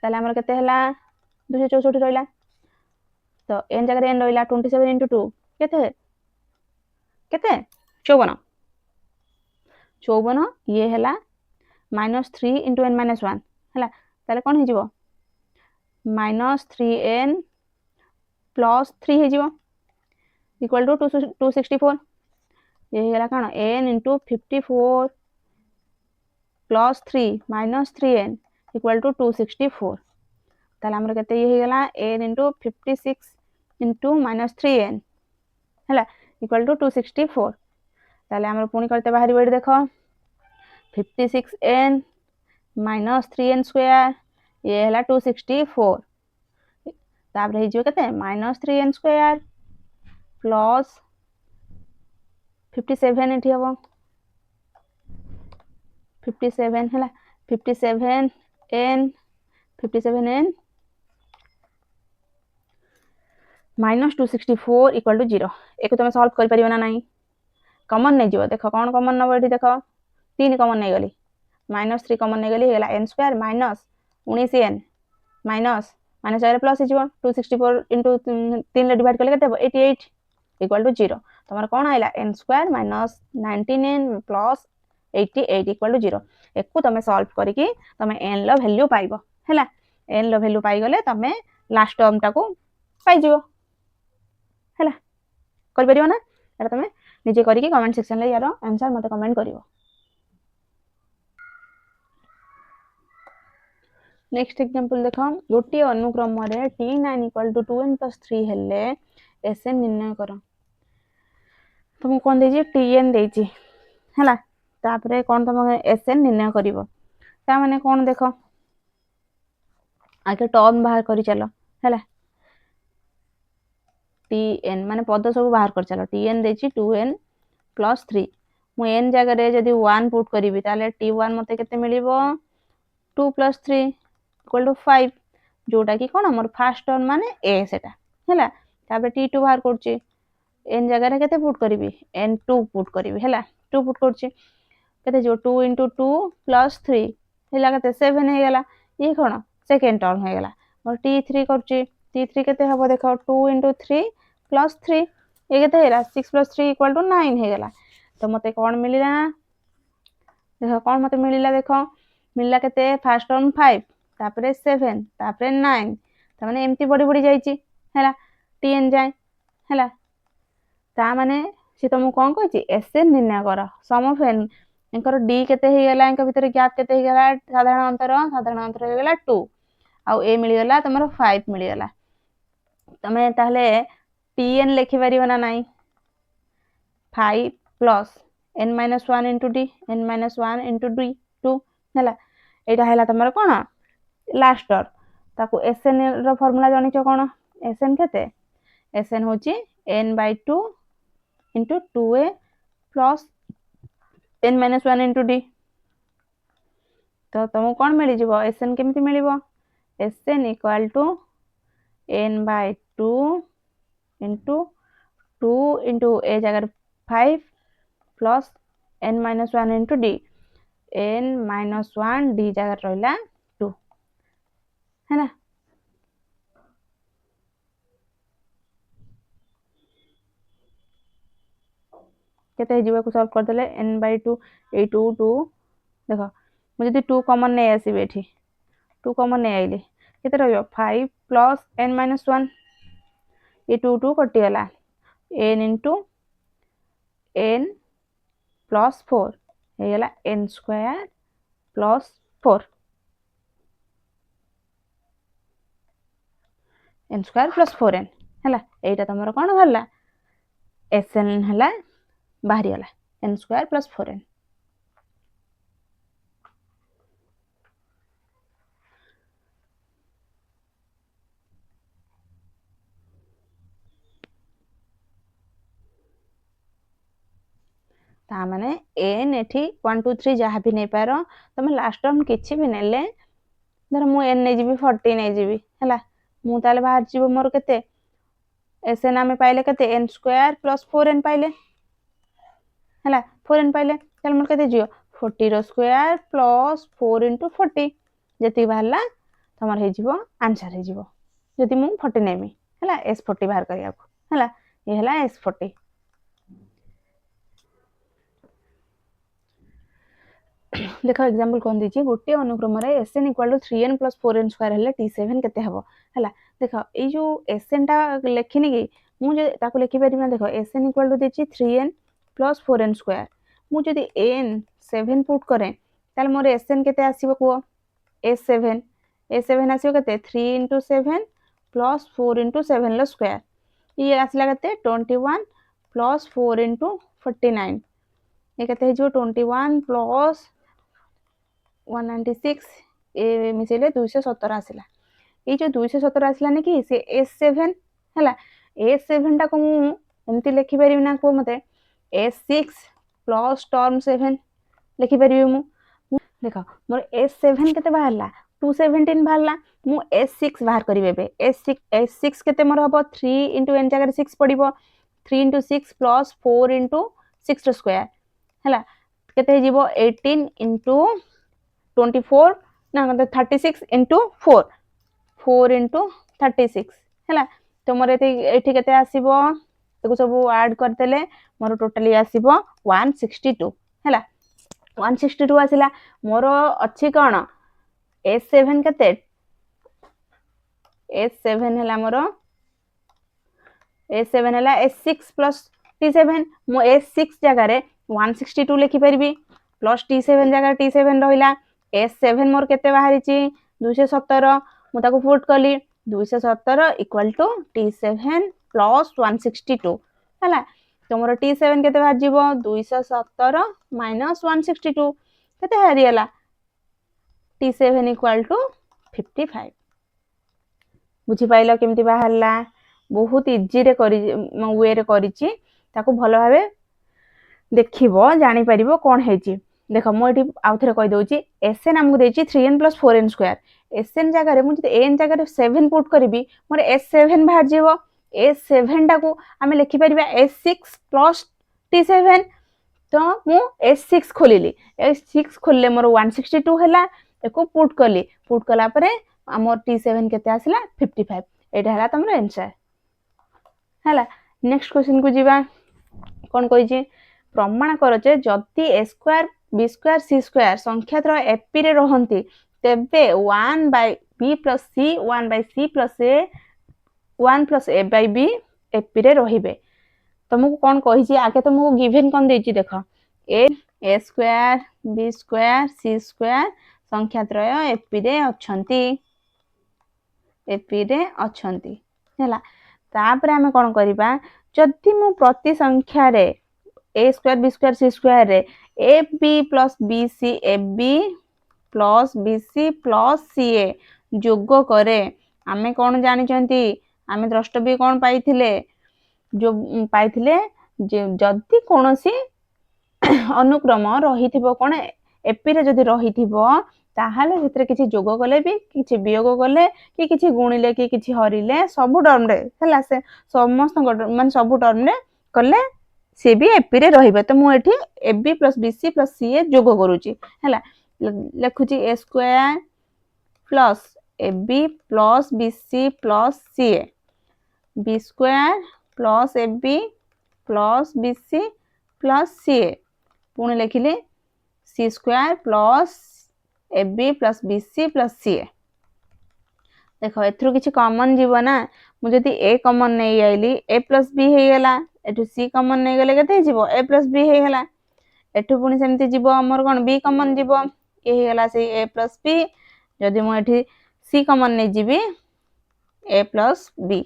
Speaker 1: ताले हमर केते हला 264 रहिला तो n जगह रे n रहिला 27 इनटू 2 केते केते 54 ये हला -3 इनटू n - 1 हला ताले कोन हे जिवो -3n प्लस 3 हे जिवो इक्वल टू 264 ये हला कान n into 54 plus 3 -3n equal to 264 ताले हमर केते ये हेगला n इनटू 56 इनटू -3n हला इक्वल टू 264 ताले हमर पुनी करते बाहरी वेट देखो 56n -3n स्क्वायर ये हला 264 तापर हे जो केते -3n स्क्वायर प्लस 57 एठी हबो 57 हला 57n -264 इक्वल टू 0 एको तुम सॉल्व कर परियो ना नहीं कॉमन नहीं जीवो देखो कौन कॉमन नबो एठी देखो 3 कॉमन नहीं गली -3 कॉमन नहीं गली हेला n square minus 19n minus minus जगह प्लस हे जीवो 264 इनटू 3 ले डिवाइड करले केते 88 इक्वल टू 0 तमर कोन आइला n square minus 19n plus 88 equal to 0 एको तमे सॉल्व करिकि तमे n लो वैल्यू पाइबो हैला n लो वैल्यू पाइ गले तमे लास्ट टर्म टाको पाइ जिवो हैला कर परियो ना एटा तमे निजे करिकि कमेंट सेक्शन ले यार आंसर मते कमेंट करिवो नेक्स्ट एग्जांपल देखो गोटी अनुक्रम रे t9 इक्वल टू 2n + 3 हेले sn निर्णय करो तुम कोन देजी tn देजी हैला तापरे कोन तुम sn निर्णय करिवो ता माने कोन देखो आगे टर्म बाहर करि चलो हैला tn माने पद सब बाहर कर चलो tn देची 2n + 3 मु n जगह रे जदी 1 पुट करिवि ताले t1 मते केते मिलिबो 2 + 3 = 5 जोटा कि कोन हमर फर्स्ट टर्म माने a सेटा हैला तापर t2 बाहर करची n जगह रे केते पुट करिवि n2 पुट करिवि हैला 2 पुट करची केते जो 2 * 2 + 3 हैला केते 7 हे गेला ये कोन सेकंड टर्म हे गेला मोर t3 करची t3 केते हबो देखो 2 * 3 + 3 ये केते हेला 6 + 3 = 9 हे गेला तो मते कोन मिलिला देखो कोन मते मिलिला देखो मिलला केते फर्स्ट टर्म 5 तापरे 7 तापरे 9 त माने एम्ति बड़ी बड़ी जाईची हैला tn जाय हैला ता माने से तुम कोन कहची sn निर्णय कर सम ऑफ n एंकर d केते हे गेला एंक भीतर गैप केते हे गेला साधारण अंतर हे गेला 2 आ ए मिली गेला तमरो 5 मिली गेला तमे ताहले tn लिखि परियो ना नाही 5 plus n minus 1 into d n minus 1 into d 2 है यहाँ तुम कौन लास्ट टर्म ताको एसएन रो फॉर्मूला जानिछ कौन एसएन केते एसएन होची n by 2 into 2a plus n minus 1 into d तो तुमको कौन मिल जीवो एसएन केमती मिलिबो s n equal to n by 2 into 2 into a जगह 5 plus n minus 1 into d n minus 1 D जगह रहा 2 है ना केते जीव को सॉल्व कर देले n by 2 ए 2 2 देखो मुझे यदि 2 कॉमन नहीं आसीबे एठी 2 कॉमन नहीं आइले केते रहयो 5 प्लस n माइनस 1 ये 2 2 कटि गला n इंटू n प्लस 4 हे गला n square plus 4 n square plus 4n हैला एटा तमरो कोन भरला sn हैला बाहरी गला n स्क्वायर प्लस 4n ता माने n एठी 1 2 3 जहाँ भी नहीं पारो तुम लास्ट टर्म किछि भी नेले धर मु n नहीं जीबी 40 नहीं जीबी हैला मु ताले बाहर जीवो मोर केते एसएन आमे पाइले केते n स्क्वायर प्लस 4n पाइले हैला 4n पाइले ताले मोर केते जियो 40 रो स्क्वायर प्लस 4 इंटू 40 जति बाहरला तमर हे जीवो आंसर हे जीवो जति मु 40 नेमी हैला s40 बाहर करिया को हैला ये हैला s40 देखो एग्जांपल कोन दीची गोटे अनुक्रम रे SN equal to 3n plus 4n square हेले t7 केते हबो हैला देखो ए जो एसएन टा लेखिनी कि मु जे ताको लेखि परिना देखो एसएन इक्वल टू दीची 3n प्लस 4n स्क्वायर मु जदी n 7 पुट करे ताल मोर एसएन केते आसीबो को s7 आसीबो केते 3 into 7 प्लस 4 into 7 लो स्क्वायर ये आसला केते 21 प्लस 4 into 49 ये केते जो 21 प्लस 196 ए मिसेले 217 आसला ये जो 217 आसला ने कि से s7 हैला s7 टा को मु एमती लिखि परिबि ना को मते s6 प्लस टर्म 7 लिखि परिबि मु देखो मोर s7 केते बाहरला 217 बाहरला मु s6 बाहर करिबे s6 केते मोर हबो 3 into n जगह 6 पडिबो 3 into 6 plus 4 into 6 स्क्वायर हैला केते जीवो 18 into 24 ना 36 into 4 4 into 36 हैला तो मोर एठी केते आसीबो एको सब ऐड करतेले मोर टोटली आसीबो 162 हैला 162 आसिला मोर अछि कोन s7 केते s7 हैला मोर s7 हैला s6 plus t7 मो s6 जगह रे 162 लिखि परबी प्लस t7 जगह t7 रहिला s7 मोर केते बाहरी ची 217 मु ताको पुट कली 217 इक्वल टू t7 प्लस 162 हैला तो मोर t7 केते बाहर जीवो 217 माइनस 162 केते हारियला t7 इक्वल टू 55 बुझी पाइलो केमती बाहरला बहुत इजी रे करी वे रे करिची ताको भलो भाबे देखिबो जानि परिबो कोन हेची देखो मो एठी आउथरे कहि दोची एसएन हमकु देची 3n + 4n स्क्वायर एसएन जगह रे मु जते एन जगह रे 7 पुट करबी मोर s7 बाहर जेबो s7 टा को आमे लिखि परिबा s6 + t7 तो मु s6 खोलिली s6 खोलले मोर 162 हैला एको पुट कला परे हमर t7 केते आसला 55 एटा हैला तमरो आंसर हैला नेक्स्ट क्वेश्चन को जीवा कोन कहि छी प्रमाण कर जे जति a square b square c square संख्यातर एपी रे रहंती तेबे 1 by b plus c 1 by c plus a 1 plus a by b AP रे रहिबे तुमको कोन कहि छी आगे तुमको गिवन कोन देछि देखो a square b square c square संख्यात्रय एपी रे अछंती हैला तापर हमें कोन करिबा जदि मु प्रति संख्या रे a square b square c square रे a b plus b c a b plus b c plus c a जोग करे आमे कौन जानिचंती आमे द्रष्टव्य कौन पाइथिले जो पाइथिले जदि कोनोसी अनुक्रम रहिथिबो कोन एपी रे जदि रहिथिबो ताहाले भितरे किछि जोग कले भी किछि वियोग कले कि किछि गुणिले कि किछि हरिले सब टर्म रे हला से समस्त माने सब टर्म रे कले से भी एपी रे रहिबे तो मु एठी a b plus b c plus c a जोग करूची हला लिखुची a square plus a b plus b c plus c a b square plus a b plus b c plus c a पुणी लिखिले c square plus a b plus b c plus c a देखो एथरु किछि कॉमन जीव ना मु जदि ए कॉमन नहीं आइली ए प्लस बी हे गेला एठु सी कॉमन नहीं गेले केते जीव ए प्लस बी हे गेला एठु पुणी सेमति जीव हमर कोन बी कॉमन जीव ए हे गेला से ए प्लस बी जदि मु एठी सी कॉमन नहीं जीवी ए प्लस बी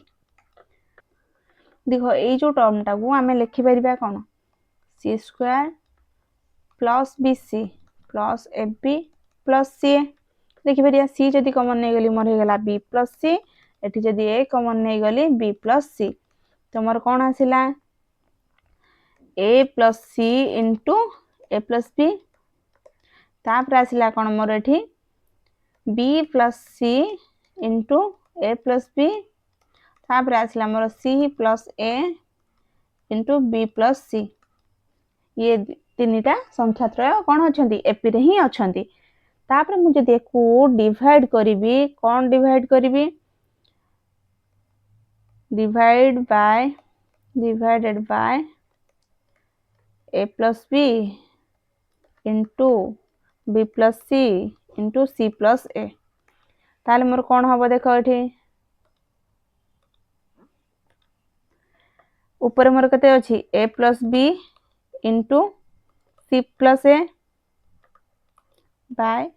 Speaker 1: देखो ए जो टर्म टा को आमे लिखि परिबा कोन c square plus b c plus a b plus c देखि परिया सी जदि कॉमन नहीं गली मोर हे गेला बी प्लस सी एठी जदि ए कॉमन नहीं गली बी प्लस सी तो मोर कोन आसिला a plus c into a plus b तापर आसिला कोन मोर एठी b plus c into a plus b तापर आसिला मोर c plus a into b plus c ये तीनटा संख्या त्रय कोन अछंती एपी रे ही अछंती तापर मु जदि को डिवाइड करिवि कोन डिवाइड करिवि divided by a plus b into b plus c into c plus a ताले मोर कोन हबो देखो एठी ऊपर मोर कते अछि a plus b into c plus a by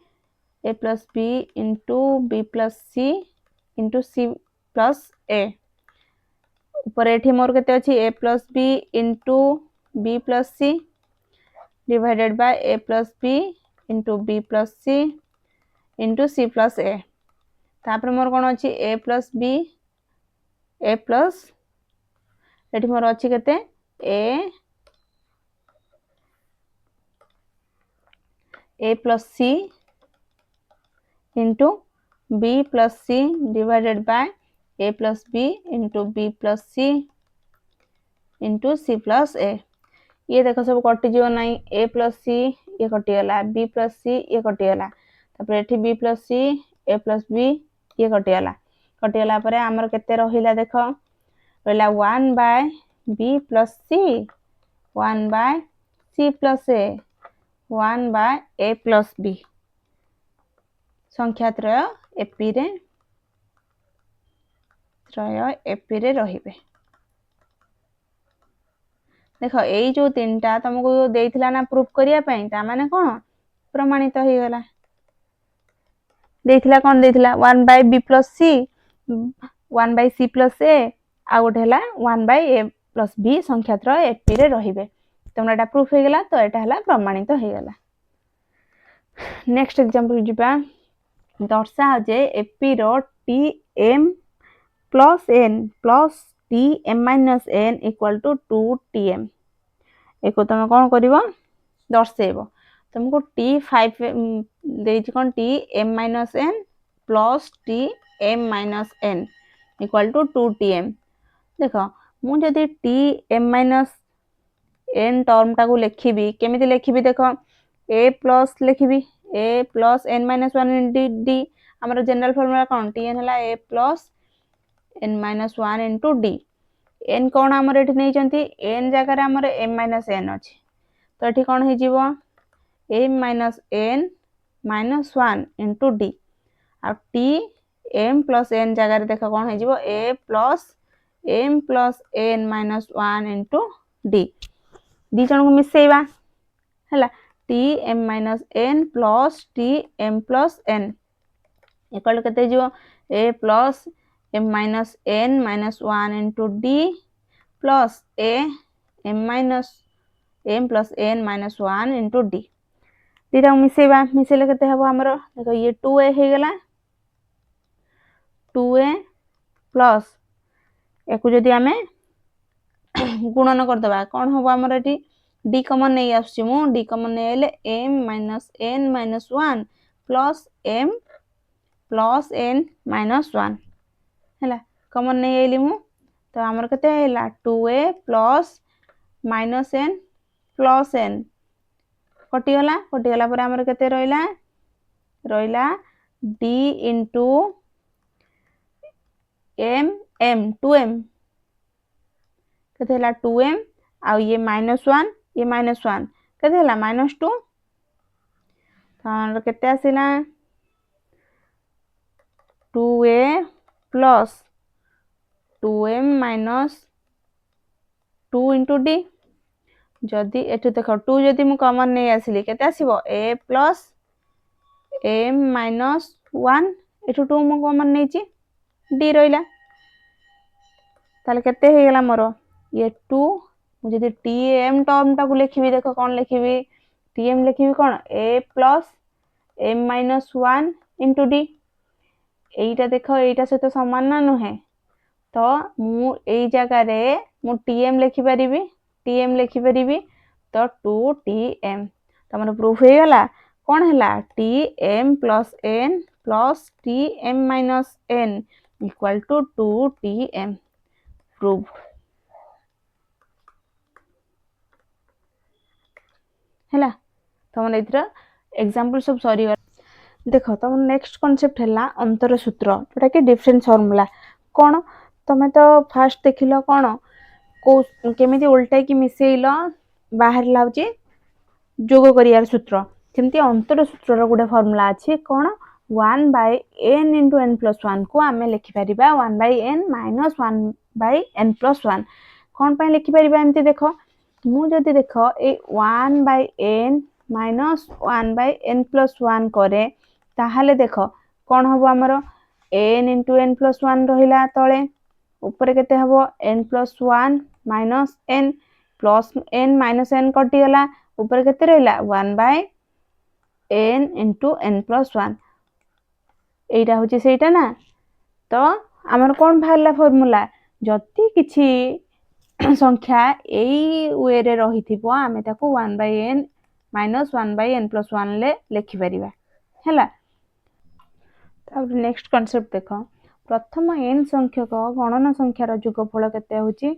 Speaker 1: a plus b into b plus c into c plus a ऊपर एठी मोर केते अछि a plus b into b plus c divided by a plus b into b plus c into c plus a तापर मोर कोन अछि a plus b a plus एठी मोर अछि केते a plus c into b plus c divided by a plus b into b plus c into c plus a ये देखो सब कटिଯିव नहीं ए प्लस सी ये कटिगला बी प्लस सी ये कटिगला तापर एठी बी प्लस सी ए प्लस बी ये कटिगला परे हमर केते रहिला देखो रहिला 1 bye B plus C 1 bye C plus A 1 bye a plus B संख्या त्रय एपी रे रहिबे देखो एई जो तीनटा तुमको देइथिला ना प्रूफ करिया पई ता माने कोन प्रमाणित हो गला देइथिला कोन देइथिला 1 बाय बी प्लस सी 1 बाय सी प्लस ए आ गोटे हला 1 बाय ए प्लस बी संख्या त्रय एपी रे रहिबे तुमरा एटा प्रूफ हो गला तो एटा हला प्रमाणित हो गला नेक्स्ट एग्जांपल जिबा दर्शा जे एपी रो t m plus n plus t m minus n equal to 2 t m एको तुम कौन करिवो दर्शेबो तुमको टी 5 देइछि कोन t m minus n plus t m minus n equal to 2 t m देखो मु जदि t m minus n term टाको लिखिबी केमिति लिखिबी देखो ए प्लस लिखिबी a plus N minus 1 d d हमर जनरल फार्मूला कोन टी एन हला a plus N minus 1 into d एन कोन हमर एठी नै जंती एन जगह रे हमर एम माइनस एन अछि तो एठी कोन हे जीवो m minus n minus 1 into d आ टी एम प्लस एन जगह रे देखो कोन हे जीवो a plus m plus N minus 1 into d दी जन को मिसेइबा हला t m minus n plus t m plus n equal केते जीवो a plus m minus n minus 1 into d plus a m minus m plus n minus 1 into d दीटा मिसेबा मिसेले केते हबो हमर देखो ये 2a हे गेला 2a प्लस एकु जदि आमे गुणन कर दबा कोन हबो हमर एटी d कॉमन नहीं आसुची मु d कॉमन नहीं आले m minus n minus 1 plus m plus n minus 1 हैला कॉमन नहीं आइली मु तो हमर केते हैला 2a plus minus n plus n कटिगला पर हमर केते रहिला d इंटू m 2m केते हैला 2m आ ये -1 ये -1 केते हैला -2 तो हमर केते आसिला 2a plus 2m minus 2 into d जदि एठु देखो 2 जदि मु कॉमन नहीं आसिली केते आसीबो a प्लस m माइनस 1 एठु 2 मु कॉमन नहीं ची d रहिला ताले केते हे गेला मोर ये 2 मु जदि tm टर्म टा को लिखिबी देखो कोन लिखिबी tm लिखिबी कोन a plus m minus 1 into d एटा देखो एटा से तो समान ना नुहे तो मु एई जगह रे मु tm लिखि परिबी तो 2tm तमर प्रूफ हे गला कोन हैला tm plus n plus tm minus n equal to 2tm proof हैला तमन इधर एग्जांपल सब सॉरी देखो तम नेक्स्ट कांसेप्ट हैला अंतर सूत्र जोटा कि डिफरेंस फार्मूला कोन तमे तो फर्स्ट देखिलो कोन को केमिति उल्टा की मिसेइलो बाहर लाउची जोग करियार सूत्र सेमती अंतर सूत्र रो गुडे फार्मूला अछि कोन 1 bye n into n plus 1 को आमे लिखि परिबा 1 by n minus 1 by n plus 1 कोन पय लिखि परिबा एमती देखो मु जदि देखो ए 1 by n minus 1 by n plus 1 करे ताहाले देखो कोन हबो हमरो n into n plus 1 रहिला तळे ऊपर केते हबो n plus 1 minus n plus n minus n कटि गला ऊपर केते रहिला 1 by n into n plus 1 एटा होची सेटा ना तो हमर कोन भाला फार्मूला जति किछि संख्या एई वे रे रहिथिबो आमे ताको 1 by n minus 1 by n plus 1 ले लिखि परिबा हैला तब नेक्स्ट कांसेप्ट देखो प्रथम n संख्यक गणन संख्यार जोगफल केते होची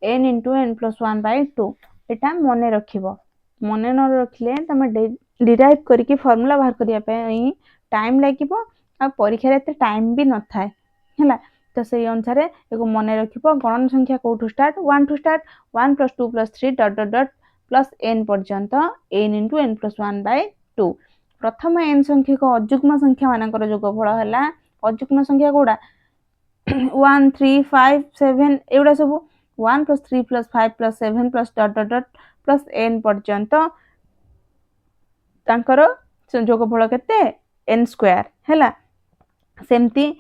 Speaker 1: n into n plus 1 by 2 एटा मने रखिबो मने न रखले तमे डिराइव करके फार्मूला बाहर करिया पे टाइम लागिबो आ परीक्षा रे टाइम भी न थाए हैला तो से अनुसार एगो मने रखिबो गणन संख्या कोठु start 1 to start 1 plus 2 plus 3 dot dot dot plus n पर्यंत n into n plus 1 by 2 प्रथम n संख्या को अजुग्म संख्या मानकर जोगफल हला अजुग्म संख्या कोडा 1 3 5 7 एउडा सब 1 plus 3 plus 5 plus 7 plus dot dot dot plus n पर्यंत तांकर जोगफल केते n स्क्वायर हैला सेमती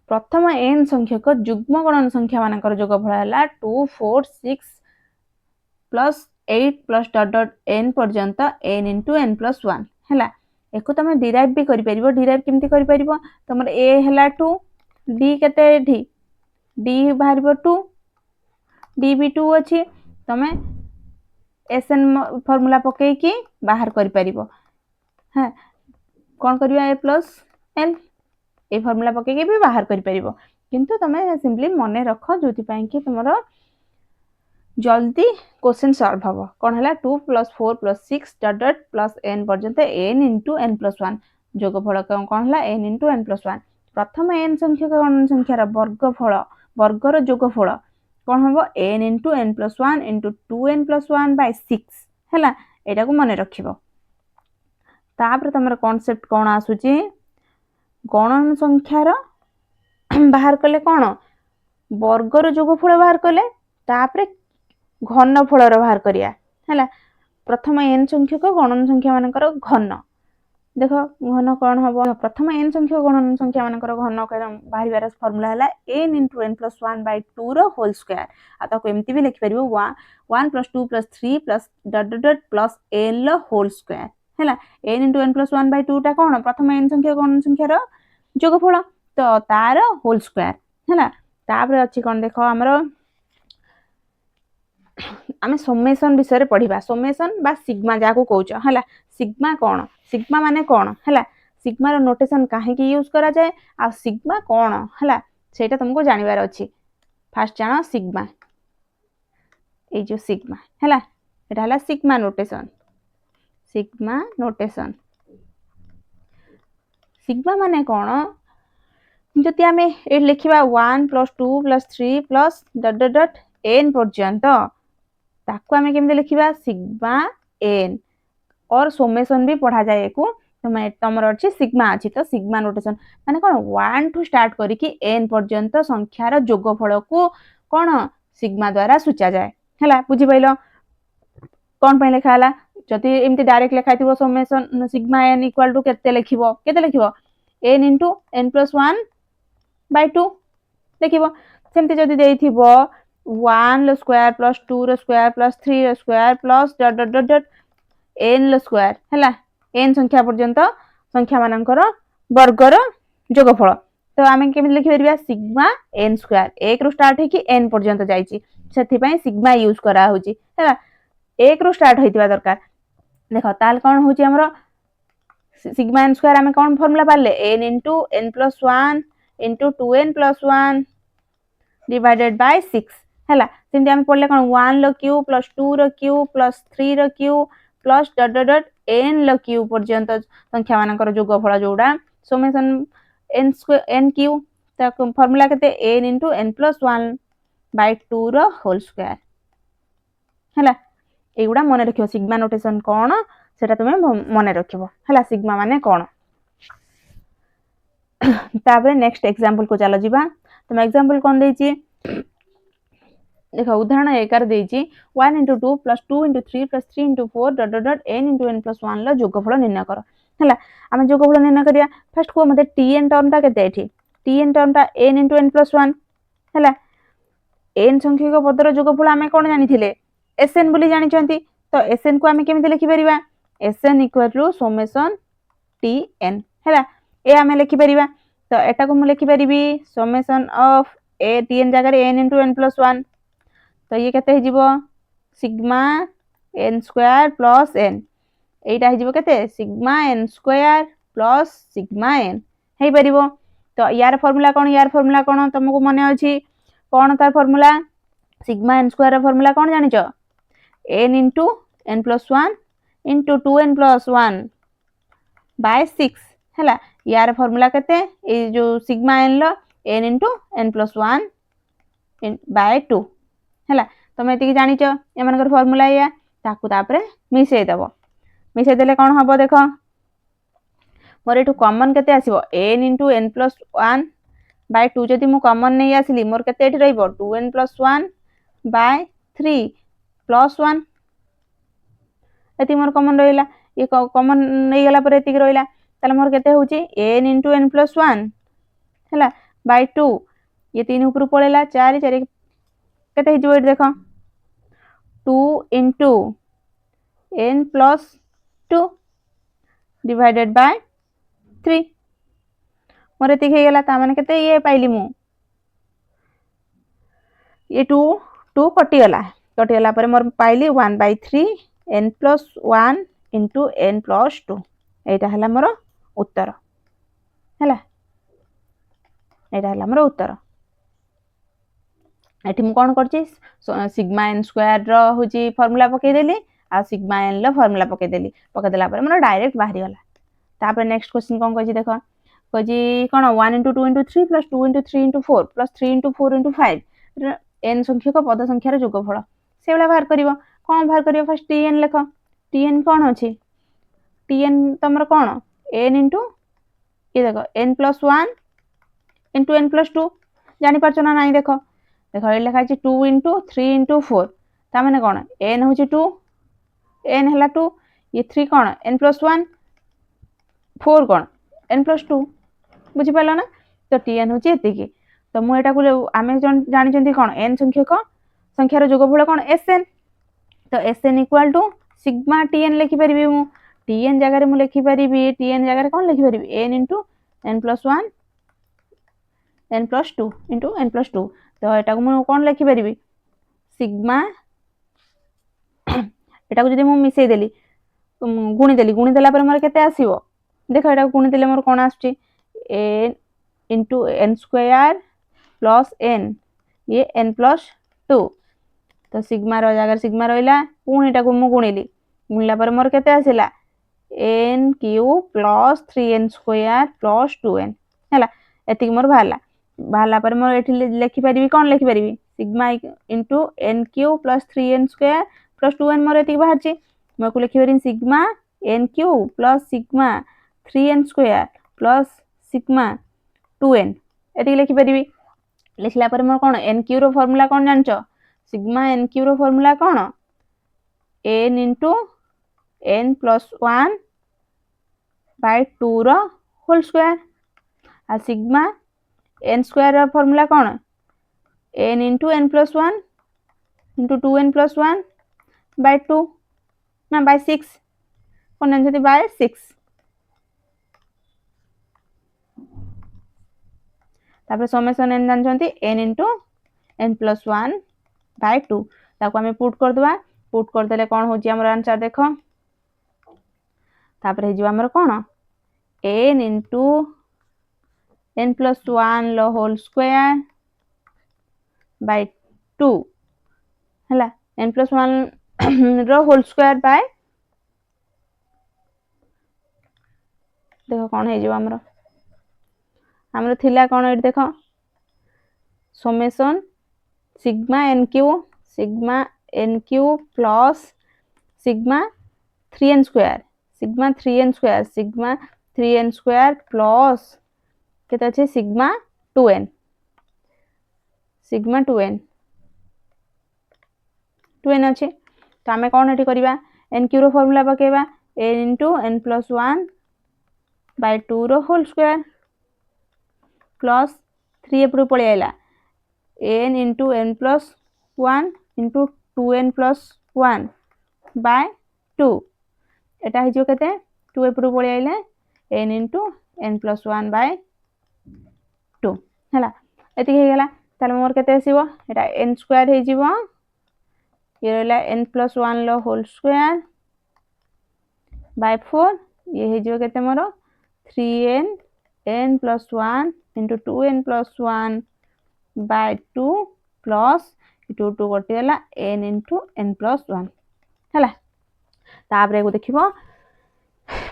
Speaker 1: प्रथम n संख्यक जुग्म गणन संख्या मानकर जोगफल हला 2 4 6 plus 8 plus dot dot n पर्यंत n into n plus 1 हैला एको तमे डिराइव भी करि परिबो डिराइव केमती करि परिबो तमर a हैला 2 d केते एठी d बाहरबो 2 d भी 2 अछि तमे एसएन फार्मूला पके की बाहर करि परिबो हां कोन करिया a plus n A formula पके के भी बाहर करि परिबो किंतु तमे सिंपली मने रखो जोति पय कि तमरो जल्दी क्वेश्चन सॉल्व हबो कोन हला 2 plus 4 plus 6 dot dot plus n पर्यंत n into n plus 1 जोगफल कोन हला n into n plus 1 प्रथम n संख्या गणन संख्यार वर्गर जोगफल कोन हबो n into n plus 1 into 2n plus 1 by 6 हैला एटा को मने रखिबो तापर तमर कांसेप्ट कोन आसुची गणन संख्यार बाहर कले कोन वर्गर जोगफल बाहर कले तापर घनफल रो बाहर करिया हैला प्रथम n संख्यक गणन संख्या मानकर घन देख घन कौन हम प्रथम एन संख्या गणन संख्या मान घन बाहर फर्मूला है एन इंटू एन प्लस 1/2 रोल स्क्वायर आपको एमती भी लिखिपर 1 + 2 + 3 plus dot dot plus N whole square है एन इंटू एन प्लस 1/2 टा कौन प्रथम एन संख्या गणन संख्यार जोगफल तो तार होल स्क्वायर है तापर अच्छी कौन देख आमर आम समेसन विषय पढ़ा समेसन बा सिग्मा जहाँ कौच है सिग्मा कौन सिग्मा माने कौन है सिग्मार नोटेशन कहीं यूज करा जाए आ सिग्मा कौन है सेटा तुमको जानवर अच्छी फास्ट जान सिग्मा ये जो सिग्मा है यहाँ सिग्मा नोटेशन सिग्मा माने कौन जदि आम ये लिखा 1 + 2 + 3 plus dot dot dot N पर्यंत ताकू आम केमती लिखा सिग्मा एन और सोमेसन भी पढ़ा जाए को तुम अच्छी सिग्मा अच्छी तो सिग्मा नोटेशन माने कौन 1 टू स्टार्ट करिकी एन पर्यंत संख्यार जोगफल को कौन सिग्मा द्वारा सूचा जाए है बुझिपाल कौन पे लिखा जदि एमती डायरेक्ट लिखाई summation sigma n equal to केते लिखिबो एन इंटू एन प्लस 1/2 लिखिबो सेमती जदि देइथिबो 1 square plus 2 square plus 3 square plus dot dot dot dot n square है एन संख्या पर्यंत संख्या मानकर वर्गर जोगफल तो आम केमी लिखिपर सिग्मा एन स्क्वायर 1 रु स्टार्ट होगी एन पर्यंत जाइए सिग्मा यूज करा होची है 1 रु स्टार्ट होइतिबा दरकार देख ताल कौन होची हमरो सिग्मा एन स्क्वायर आम कौन फॉर्मूला पाले N into N plus 1 into 2n plus 1 divided by 6 है सेमती आम पढ़ले कौन 1 लो क्यू प्लस 2 रो क्यू प्लस 3 रो cube plus dot dot dot N लो क्यू पर्यंत संख्या मानकर जोगफल जोड़ा समेसन एन स्क्वायर एन क्यू ताको फॉर्मूला केते एन इंटू एन प्लस 1/2 रो होल स्क्वायर है एगुड़ा मन रखियो सिग्मा नोटेशन कौन सेटा तुम मन रखिबो है सिग्मा माने कौन तापर नेक्स्ट एग्जांपल को चलो जीवा तुम एग्जांपल कौन देछि देखो उदाहरण 11 देछि 1 * 2 + 2 * 3 + 3 * 4 डट डट डट n * n + 1 लो जोगफल निर्णय कर है आम जोगफल निर्णय करिया फर्स्ट को मते tn टर्म टा केते एठी tn टर्म टा n * n + 1 है n संख्यक पदर जोगफल आम कौन जानिथिले sn बोली जानिचंती तो sn को आम केमिति लिखि परिबा sn = समेसन tn है ए आम लिखि परिबा तो एटा को मु लिखि परिबी समेसन ऑफ a tn जगह n * n + 1 तो ये केते हिजिबो sigma n square plus n एटा हिजिबो केते sigma n square plus sigma n हेई परिबो तो यार फार्मूला कोन तुमको मने अछि कोन तार फार्मूला सिग्मा n स्क्वायर रा फार्मूला कोन जानिचो n into n + 1 into 2n + 1 by 6 है यार फार्मूला केते ए जो सिग्मा n लो n इंटू n + 1 बाय 2 है तुम ये जानिच एमनकर फॉर्मूला या ताकू तापरे मिसई देले कौन हम देख मोर एठू कॉमन केते आसीबो n इंटू n + 1/2 जदि मु कॉमन नहीं आसिली मोर केते एठी रहइबो 2n + 1/3 + 1 एति मोर कॉमन रहिला ये कॉमन नहीं गला पर एति रहिला ताले मोर केते होची n इंटू n + 1 है बाय 2 ये 3 ऊपर पळेला 4 4 केते हिजो एठी देखो 2 इंटू n + 2 डिवाइडेड बाय 3 मोर एति हे गेला ता माने केते ये पाइली मु ये 2 कटिगला पर मोर पाइली 1/3 n + 1 इंटू n + 2 एटा हला मोर उत्तर हला एटा हला मोर उत्तर एठी मु कोन करछि सिग्मा n स्क्वायर रो होची फार्मूला पके देली आ सिग्मा n लो फार्मूला पके देला पर मोर डायरेक्ट बाहरी गला तापर नेक्स्ट क्वेश्चन कोन कहछि देखो कहछि कोन 1 * 2 * 3 + 2 * 3 * 4 + 3 * 4 * 5 n संख्यक पद संख्यार जोगफल सेबला बाहर करिवो कोन बाहर करिवो फर्स्ट tn लेखो tn कोन अछि tn तमर कोन n इंटू ये देखो n + 1 इंटू n + 2 जानि परछ ना नाही देखो ये लिखा 2 इंटू 3 इंटू 4 ता माने कोन n हूँ 2 n है 2 ये 3 कोन n + 1 4 कौन n+2 बुझिपाल ना तो tn हूँ ये तो मुझे आम जानी कौन n संख्यार जोगफल कौन Sn तो Sn equal to sigma tn लिखिपर मु tn जगह मुझे लिखिपर tn जगह कौन लिखिपर n into n+1 n+2 into n+2 तो यहाँ मुझे कौन लिखिपर सिग्मा यहाँ जब मुझे मिसेदेली गुणीदेली गुणीदेला मोर केते आसीबो देख यहाँ गुणीदेले मोर कौन आसुची n into n square plus n ये n+2 तो सिग्मा जगह सिग्मा रहा पुणी टाक मुझे गुणिली गुणिला मोर केते आसिला n cube plus 3n square plus 2n है एति मोर बाहरला मोर ये लिखिपर कौन लिखिपर sigma into n cube plus 3n square plus 2n मोर ये बाहर मैं को लिखिपर sigma n cube plus sigma 3n square plus sigma 2n ये लिखिपर लिखला मोर कौन n क्यू रो फॉर्मूला कौन जानच सिग्मा n क्यू रो फॉर्मूला कौन n इंटू n+1 बाय 2 रो होल स्क्वायर आ सिग्मा n स्क्वायर रो फॉर्मूला कौन n into n+1 into 2n+1 by 2 ना बाय 6 कौन जानते बाय 6 तापर समेसन n जानते n इंटू n+1 बाय 2 ताको आमे पुट कर दवा पुट कर देले कौन होची हमर आंसर देखो तापर हे जो हमर कौन n इंटू n+1 लो होल स्क्वायर बाय 2 हला n+1 रो होल स्क्वायर बाय देखो कौन हे जो हमर थिला कौन एट देखो summation sigma n Q plus sigma 3n square sigma 3n square plus केते अछि सिग्मा 2n 2n अछि तो आमे कौन एटी करबा n क्यू रो फार्मूला पकेबा n इंटू n+1 बाय 2 रो होल स्क्वायर प्लस 3 एपटू पळि आइला n into n+1 into 2n+1 by 2 एटा हे जो केते 2 एपटू पळि आइले n इंटू n+1 बाय 2 हला एति हे गेला ताले मोर केते आसीबो एटा n स्क्वायर हे जीवो ये रहला n+1 लो होल स्क्वायर बाय 4 ये हे जीवो केते मोर 3n n+1 into 2n+1 by 2 plus 2 2 कटि गला n इंटू n+1 हला तापरे को देखिबो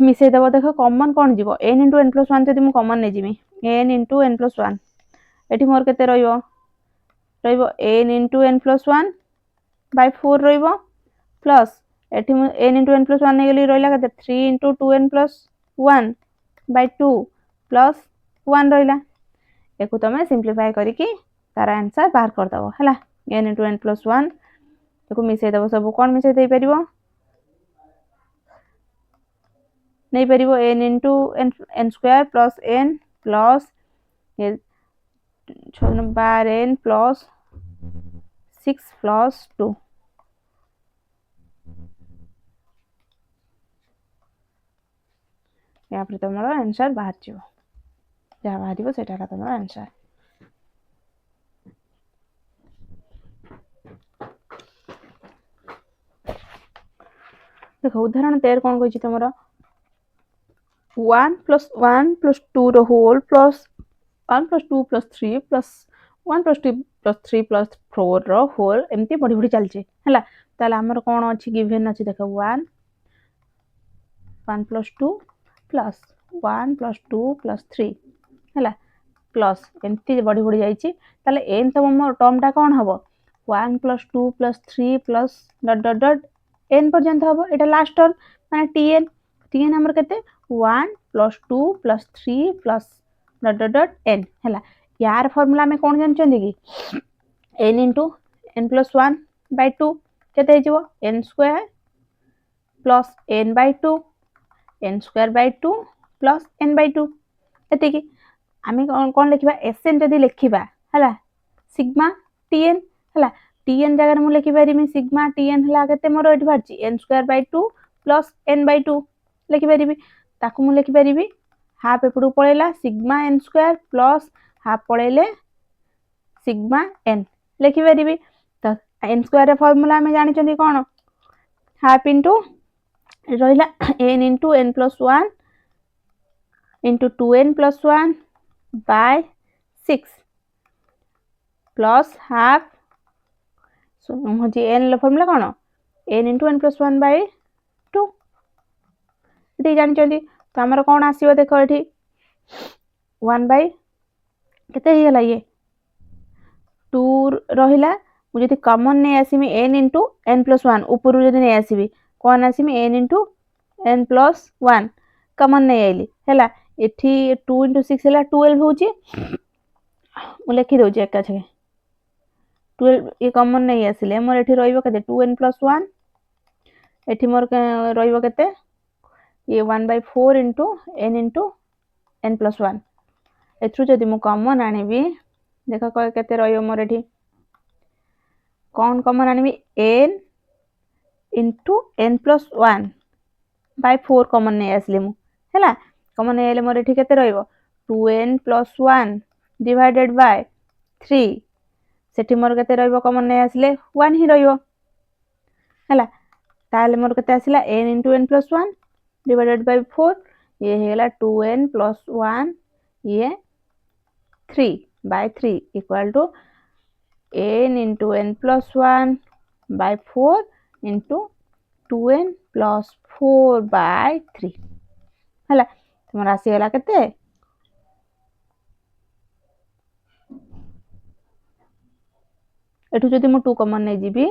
Speaker 1: मिसे देबो देखो कॉमन कोन जीवो n इंटू n+1 जदि मु कॉमन नै जिमी n इंटू n+1 एठी मोर केते रहिबो n इंटू n+1 बाय 4 रहिबो प्लस एठी मु n इंटू n+1 नै गेली रहिला केते 3 इंटू 2n+1 बाय 2 प्लस 1 रहिला एकु तमे सिंपलीफाई करिकि तार आंसर बाहर कर दबो हला n इंटू n+1 एकु मिसे देबो सब कोन मिसे देई परिबो नहीं परिबो n into n square plus n plus ये 12n प्लस 6 प्लस 2 यहाँ पर तुम्हारा आंसर बाहर जीवो जहाँ बाहर सेटा का तुम्हारा आंसर देखो उदाहरण 13 कौन कहि तुमरा 1 + 1 + 2 रो होल प्लस 1 + 2 + 3 प्लस 1 + 2 + 3 + 4 रो होल एमती बढ़ी बढ़ी चलची हला ताले हमर कोन अछि गिवन अछि देखो 1 + 2 प्लस 1 + 2 + 3 हला प्लस एमती बढ़ी बढ़ी जाईची ताले एन तो मोर टर्मटा कोन हबो 1 + 2 + 3 plus dot dot dot n पर्यंत हबो एटा लास्ट टर्म माने tn हमर केते 1 + 2 + 3 plus dot dot dot n हला यार फार्मूला में कोन जानचंदी की n इंटू n+1 बाय 2 केते हिजबो n square plus n by 2 n square by 2 plus n/2 एतिकी आमे कोन लिखिबा Sn जदी लिखिबा हला सिग्मा Tn हला Tn जगह मु लिखि पारिमी सिग्मा Tn हला केते मोर एठी बारची n²/2 प्लस n/2 लिखि पारिबी ताकू मु लिखि पारिबी हाफ एपडू पळेला सिग्मा n² प्लस हाफ पळेले सिग्मा n लिखि पारिबी त n² रे फार्मूला हमें जानि चंदी कोन हाफ इनटू रहिला n into n + 1 into 2n + 1 by 6 plus half होची n low formula cone n into n + 1 by 2 एठी जानि चंदी तो हमर कोन आसीबो देखो एठी 1 by केते हे गेला ये 2 रहिला मु जदी कॉमन नै आसीमी n इनटू n + 1 ऊपर जदी नै आसीबी कोन आसीमी n इनटू n + 1 कॉमन नै आइली हैला एठी 2 * 6 हैला 12 होची मु लिखि दोची एका छके 12 ये कॉमन नै आसीले मोर एठी रहिबो केते 2n + 1 एठी मोर रहिबो केते ये 1/4 इनटू n इनटू n + 1 एथु जदी मु कॉमन आनिबी देखो केते रहिबो मोर एठी कौन कॉमन आनिबी n इनटू n + 1/4 कॉमन नै आसले मु हैला कॉमन नै आले मोर एठी केते रहिबो 2n + 1 डिवाइडेड बाय 3 सेठी मोर केते रहिबो कॉमन नै आसले 1 ही रहिबो हैला ताले मोर केते आसिला n into n + 1 divided by 4 ये हेला 2n + 1 ये 3/3 equal to n into n + 1/4 into 2n + 4/3 हला तुम राशि हला केते एठु जदी मु 2 कॉमन नै जीबी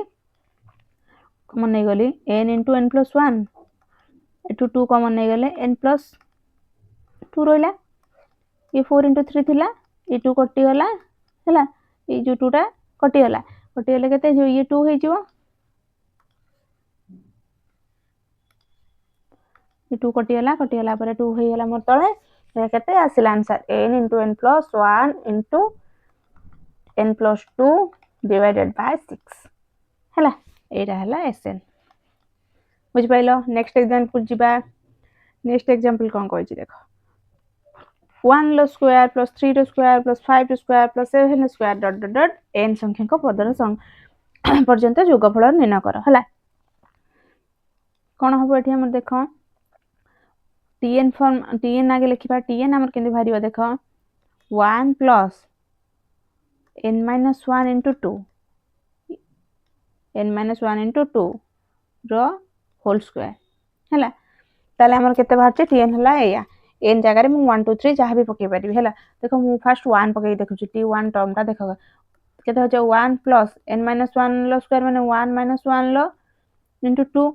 Speaker 1: कॉमन नै गली n इनटू n + 1 एठु 2 कॉमन नै गले n + 2 रहिला ये 4 * 3 थिला ये 2 कटि गला हैला ये जो 2 टा कटि गले केते जो ये 2 हे जिवो ये 2 कटि गला पर 2 हे गला मोर तळे ये केते आसिला answer n into n + 1 into n + 2 divided by 6 हैला एटा हैला Sn बुझ पाइलो नेक्स्ट एग्जांपल जिबा नेक्स्ट एग्जांपल कोन कहै छी देखो 1 लो स्क्वायर प्लस 3 रो स्क्वायर प्लस 5 रो स्क्वायर प्लस 7 रो square dot dot dot n संख्या को पदर पर्यंत जोगफल निर्णय कर हला कोन हबो एठी हम देखो tn फॉर्म tn आगे लिखिबा tn हमर केंदे भारिबो देखो 1 plus n - 1 into 2 n - 1 into 2 रो होल स्क्वायर हला ताले हमर केते बाहर छ tn हला एया n जगह रे मु 1 2 3 जहां भी पके पारिबी हला देखो मु फर्स्ट 1 पके देखु छी t1 टर्म ता देखो केते हो छ 1 प्लस n - 1 लो स्क्वायर माने 1 - 1 लो into 2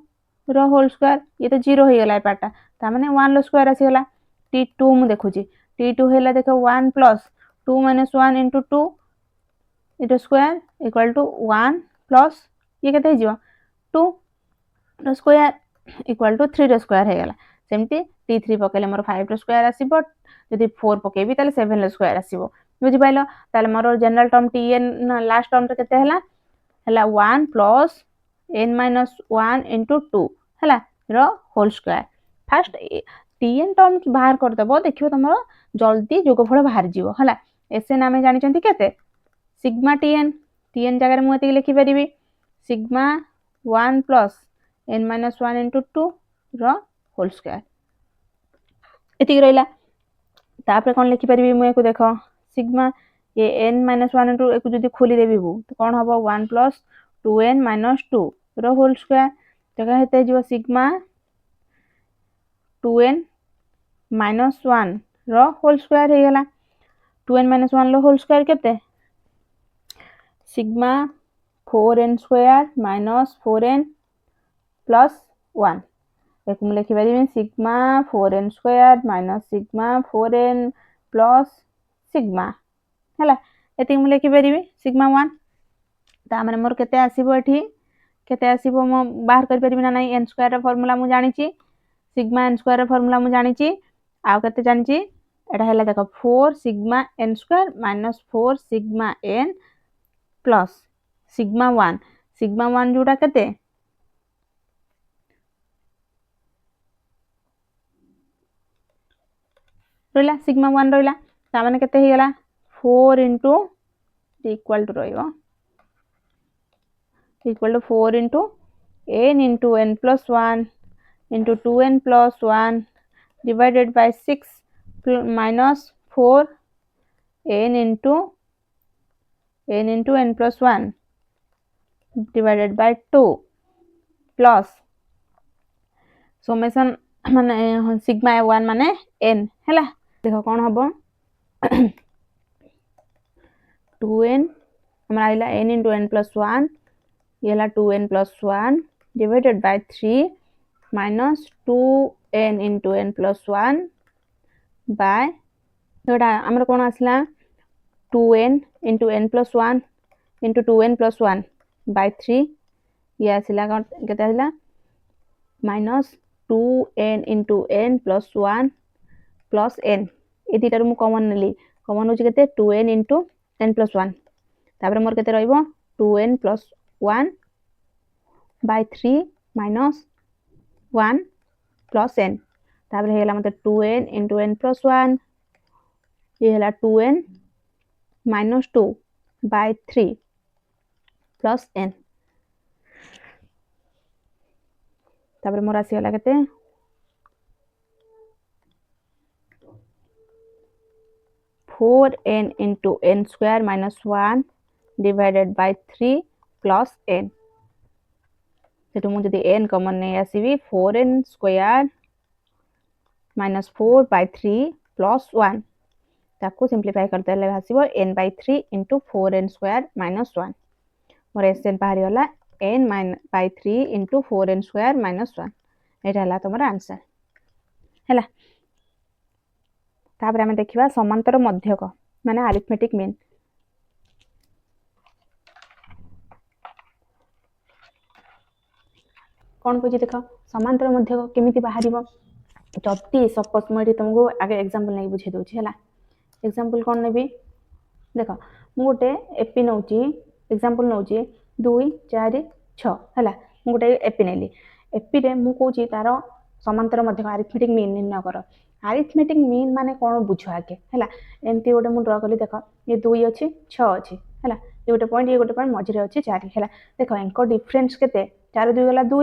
Speaker 1: रो होल स्क्वायर ये तो 0 हो गेला पाटा ता माने 1 लो स्क्वायर आसी गेला t2 मु देखु छी t2 हेला देखो 1 प्लस 2 - 1 into 2 इट स्क्वायर इक्वल टू 1 प्लस ये केते हिजो 2 रो स्क्वायर इक्वल टू 3 रो स्क्वायर हे गेला सेमती t3 पकेले मोर 5 रो स्क्वायर आसीबो जदी 4 पकेबी ताले 7 रो स्क्वायर आसीबो बुझि पाइलो ताले more general term tn last term केते हला हला 1 प्लस n - 1 into 2 हला रो whole square first tn term बाहर कर दबो देखियो तमरो जल्दी जोगफल बाहर जीवो हला Sn हमें जानि चंती केते सिग्मा tn जगह रे मु एति लिखि परिबी सिग्मा 1 प्लस n - 1 into 2 रो होल स्क्वायर एति रहिला तापर कोन लिखि परिबी मु एको देखो सिग्मा ये n - 1 into एको जदी खोली देबी बु तो कोन हबो 1 प्लस 2n - 2 रो होल स्क्वायर जगह हेते जीवो सिग्मा 2n - 1 रो होल स्क्वायर हे गेला 2n - 1 रो होल स्क्वायर केते sigma 4n square minus 4n plus 1 एक मु लिखि परिबे sigma 4n square minus sigma 4n plus sigma हला एति मु लिखि परिबे सिग्मा 1 ता माने मोर केते आसीबो एठी केते आसीबो म बाहर कर परिबे ना नै n स्क्वायर रो फार्मूला मु जानि छी सिग्मा n स्क्वायर रो फार्मूला मु जानि छी आउ केते जानि एटा हैला देखो 4 sigma n square minus 4 sigma n plus sigma 1 जोटा केते रहिला सिग्मा 1 रहिला ता माने केते हे गेला 4 into equal to रहिबो equal to 4 into n plus 1 into 2n plus 1 divided by 6 minus 4 n into n plus 1 divided by 2 plus summation माने सिग्मा 1 माने n हैला देखो कौन हबो 2n हमरा आइला n into n plus 1 ये ला 2n plus 1 divided by 3 minus 2n into n plus 1 by जोटा हमर कोन आसला 2n into n plus 1 into 2n plus 1 by 3 ये आसला केते आसला minus 2n into n plus 1 plus n ए दिटार मु कॉमन नेली कॉमन होची केते 2n into n plus 1 तापर मोर केते रहइबो 2n plus 1 by 3 minus 1 plus n तापर हेला मते 2n into n plus 1 ये हेला 2n minus 2 by 3 plus n तापर मोर आसी होला केते 4n into n square minus 1 divided by 3 plus n सेटु मु जदि n कॉमन नै आसीबी 4n square minus 4 by 3 plus 1 ताको सिंप्लीफाई करते ले भासिबो n by 3 into 4n square minus 1 मोर एसएन बाहरी होला n by 3 into 4n square minus 1 एटा हला तमरा आंसर हैला तापर हम देखिबा समांतर मध्यक माने अरिथमेटिक मीन कौन कहछि देख समांतर मध्यक केमिति बाहरिबो जति सपोज मरि तुमको आगे एग्जांपल नै बुझे दोछि हैला एग्जांपल कोन नेबी देख मु गोटे एपी नउछि एग्जांपल नउछि 2 4 6 हैला मु गोटे एपी नेली एपी रे मु कहछि तारो समांतर मध्यक अरिथमेटिक मीन निर्णय कर अरिथमेटिक मीन माने कोन बुझ आगे हैला एमती गोटे मु ड्रा करली देख ये 2 अछि 6 अछि हैला ये गोटे पॉइंट मझिरे अछि 4 हैला देख एंको डिफरेंस केते 4 2 गला 2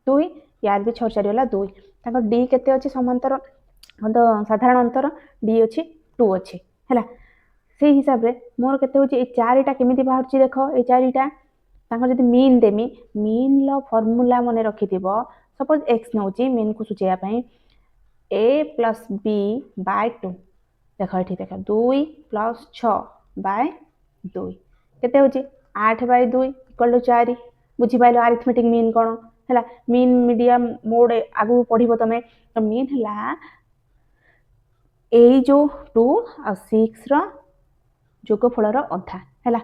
Speaker 1: 2 यार भी 6 4 गला 2 ताको डी केते अछि समांतर तो साधारण अंतर डी अछि 2 अछि हैला से हिसाब रे मोर केते होछि ए चारिटा केमिति बाहरछि देखो ए चारिटा ताको जदि मीन देमी मीन लो फार्मूला मने रखिथिबो सपोज x नउछि मीन को सुचेया पई a plus b by 2 देखो एठी देखो 2 plus 6 by 2 केते होछि 8 by 2 इक्वल टू 4 बुझि पाइलो अरिथमेटिक मीन कोन हैला मीन मीडियम मोड आगु पढिबो तमे तो मीन हैला ए जो 2 आ 6 रो जोगफल रो अधा हैला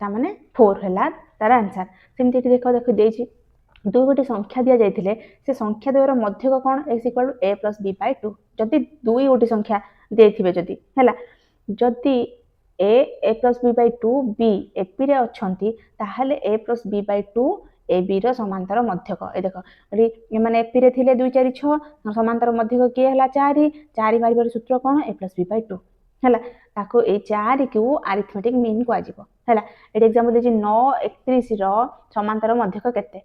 Speaker 1: ता माने 4 हैला तार आंसर सेमति एठी देखो देखो देछि दुई गोटी संख्या दिया जाइथिले से संख्या द्वयर मध्यक कोन x equal to a plus b by 2 जदि दुई गोटी संख्या देथिबे जदि हैला जदि a plus b by 2 b ep रे अछंती ताहाले a plus b by 2 ab रो समांतर मध्यक ए देखो ए माने ep रे थिले 2 4 6 समांतर मध्यक के हला 4 4 बार सूत्र कोन a plus b by 2 हैला ताको ए 4 को अरिथमेटिक मीन को आजिबो हैला एटा एग्जांपल देछि 9 31 रो समांतर मध्यक केते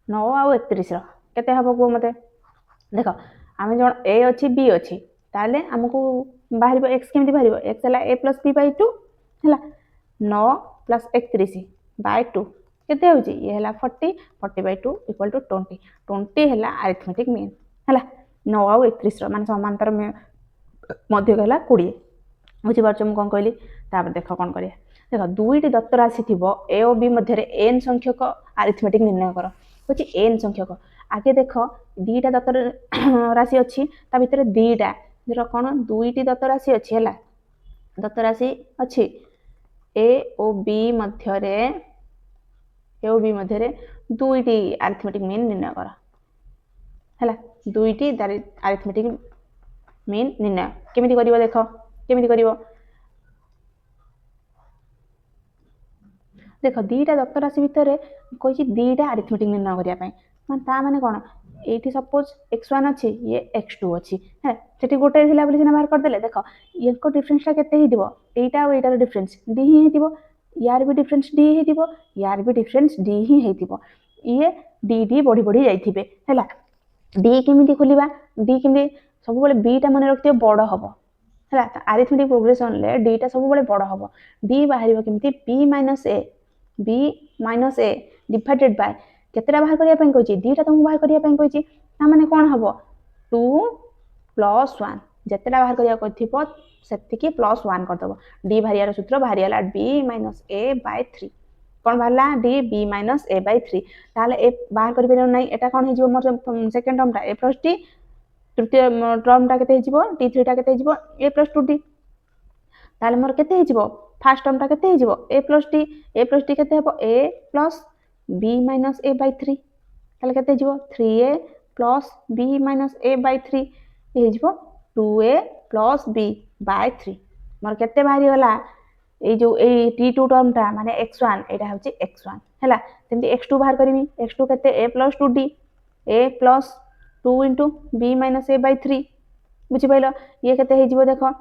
Speaker 1: 9 आउ 31 रो केते हबो को मते देखो आमे जण a अछि b अछि ताले हमकु बाहरिबो x केमिति बाहरिबो x हला a plus b by 2 हला 9 plus 31 by 2 केते होछि ये हला 40 40 by 2 equal to 20 20 हला अरिथमेटिक मीन हला 9 आउ 31 रो माने समांतर मध्य हला 20 बुझि पारछ म कोन कहली तापर देखो कोन करिया देखो दुईटी दत्त राशि थिबो a और b मध्य रे n संख्यक अरिथमेटिक निर्णय कर होछि n संख्यक आगे देखो दीटा दत्त राशि अछि ता भितरे दीटा जरा कोन दुईटी दत्त राशि अछि हला दत्त राशि अछि a और b मध्य रे दुईटी अरिथमेटिक मीन निर्णय कर हला दुईटी अरिथमेटिक मीन निर्णय केमिति करिवो देख केमिति करिवो देख दीटा दत्त राशि भितर कही दीटा अरिथमेटिक निर्णय करने ता माने कौन ये सपोज x1 अच्छी ये x2 अच्छी है सेठी गोटे थिला बोली सिना बाहर करदेले देख ये डिफरेंसटा केते हेतिबो एटा और एटार डिफरेंस d ही हेतिबो यार भी डिफरेंस d हेतिबो यार भी डिफरेंस d ही हेतिबो ये d बढ़ी बढ़ी जाइथिबे हैला d केमिति खोलिबा d केमिति सब बेले b टा माने रखतियो बड़ हबो हैला अरिथमेटिक प्रोग्रेशन ले d टा सब बेले बड़ हबो d बाहरिबो केमिति b minus a divided by केतेटा बाहर करिया पई कहछि दीटा तुमको बाहर करिया पई कहछि ता माने कोन हबो 2 प्लस 1 जेतेटा बाहर करिया कथिबो सेतिकी प्लस 1 कर दबो d बाहरियार सूत्र बाहरियाला b माइनस a बाय 3 कोन बाहरला d b minus a by 3 ताले a बाहर करि परियो नै एटा कोन हेजिबो मोर सेकंड टर्म टा a प्लस d तृतीय टर्म टा केते हेजिबो d3 टा केते हेजिबो a प्लस 2d ताले मोर केते हेजिबो फर्स्ट टर्म टा केते हेजिबो a प्लस d केते हेबो a plus b minus a by 3 ताले केते हेजिबो 3a plus b minus a by 3 ये हेजिबो 2a प्लस b बाय 3 मोर केते बाहरी होला ए जो ए t2 टर्म टा माने x1 एटा होची x1 हैला तेंती x2 बाहर करमी x2 केते a plus 2d a plus 2 b minus a by 3 बुझि पाइलो ये केते हेजिबो देखो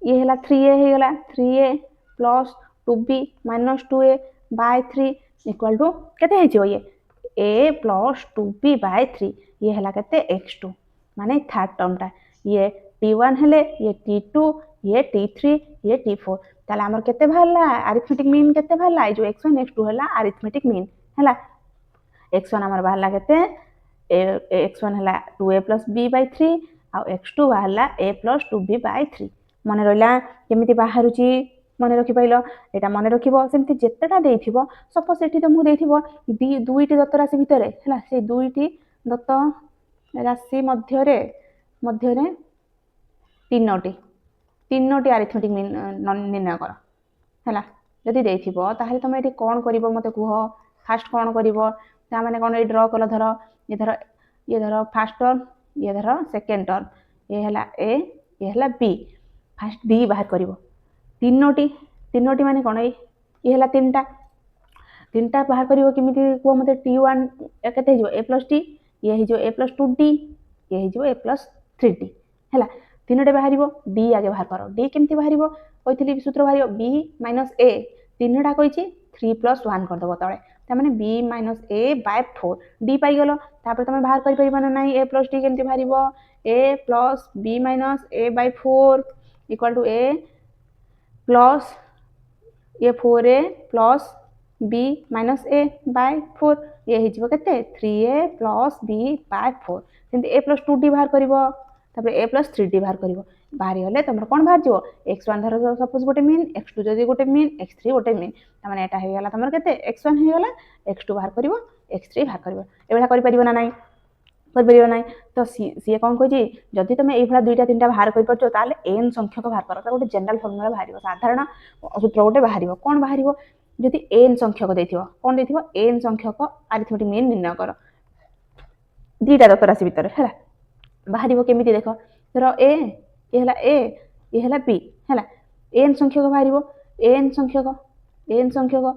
Speaker 1: ये हला 3a हे गला 3a plus 2b minus 2a by 3 equal to केते हेजिबो ये a प्लस 2b बाय 3 ये हला केते x2 माने थर्ड टर्म टा ये t1 हेले ये t2 ये t3 ये t4 ताले हमर केते भाला अरिथमेटिक मीन केते भाला जो x1 x2 हला अरिथमेटिक मीन हला x1 हमर भाला केते x1 हला 2a plus b by 3 uh x2 भाला a प्लस 2b बाय 3 मने रहला केमिति बाहरुची मने रखि पाइलो एटा मने रखिबो सेमति जेतेटा देथिबो सपोज एठी त मु देथिबो दुईटी दत्त राशि भितरे हला से दुईटी दत्त राशि मध्यरे तीनोटी अरिथमेटिक निर्णय कर हला जदि देथिबो ताहले तमे एठी कोन करिवो मते कुह फर्स्ट कोन करिवो ता माने कोन ए ड्रा कला धर ये धर फर्स्ट टर्म ये धर सेकंड टर्म ये हला a ये हला b फर्स्ट d बाहर करिवो तीनोटी माने कोन ये हला तीनटा बाहर करिवो किमिति को मते t1 केते हिजो a + d ये हिजो a + 2d ये हिजो a + 3d हला तीनोटे बाहरिवो d आगे बाहर करो d केमिति बाहरिवो कहितली सूत्र बाहरिवो b - a तीनोटा कहिछि 3 + 1 कर दबो तळे त माने b - a / 4 d पाई गेलो तापर तमे बाहर करि परिबो ना नाही a + d केमिति बाहरिवो a + b - a / 4 = a plus ये 4a plus b minus a by 4 ये हिजबो केते 3a प्लस b बाय 4 सेंति a प्लस 2d बाहर करिवो तापर a प्लस 3d बाहर करिवो बाहर होले तमर कोन बाहर जिवो x1 धर सपोज गोटे मीन x2 जदी गोटे मीन x3 गोटे मीन त माने एटा हे गेला तमर केते x1 हे गेला x2 बाहर करिवो x3 बाहर करिवो एबेला करि परिबो ना नाही करियो नाही तो सी कोन कहछि जदि तमे एभला दुईटा तीनटा बाहर करि परछो ताले n संख्यक बाहर कर गोटे जनरल फॉर्मूला बाहरिबो साधारण सूत्र गोटे बाहरिबो कोन बाहरिबो जदि n संख्यक देथिबो कोन देथिबो n संख्यक अरिथमेटिक मीन निर्णय कर दुईटा दत्त राशि भीतर हैला बाहरिबो केमिति देखो धरो a ये हला b हैला n संख्यक बाहरिबो n संख्यक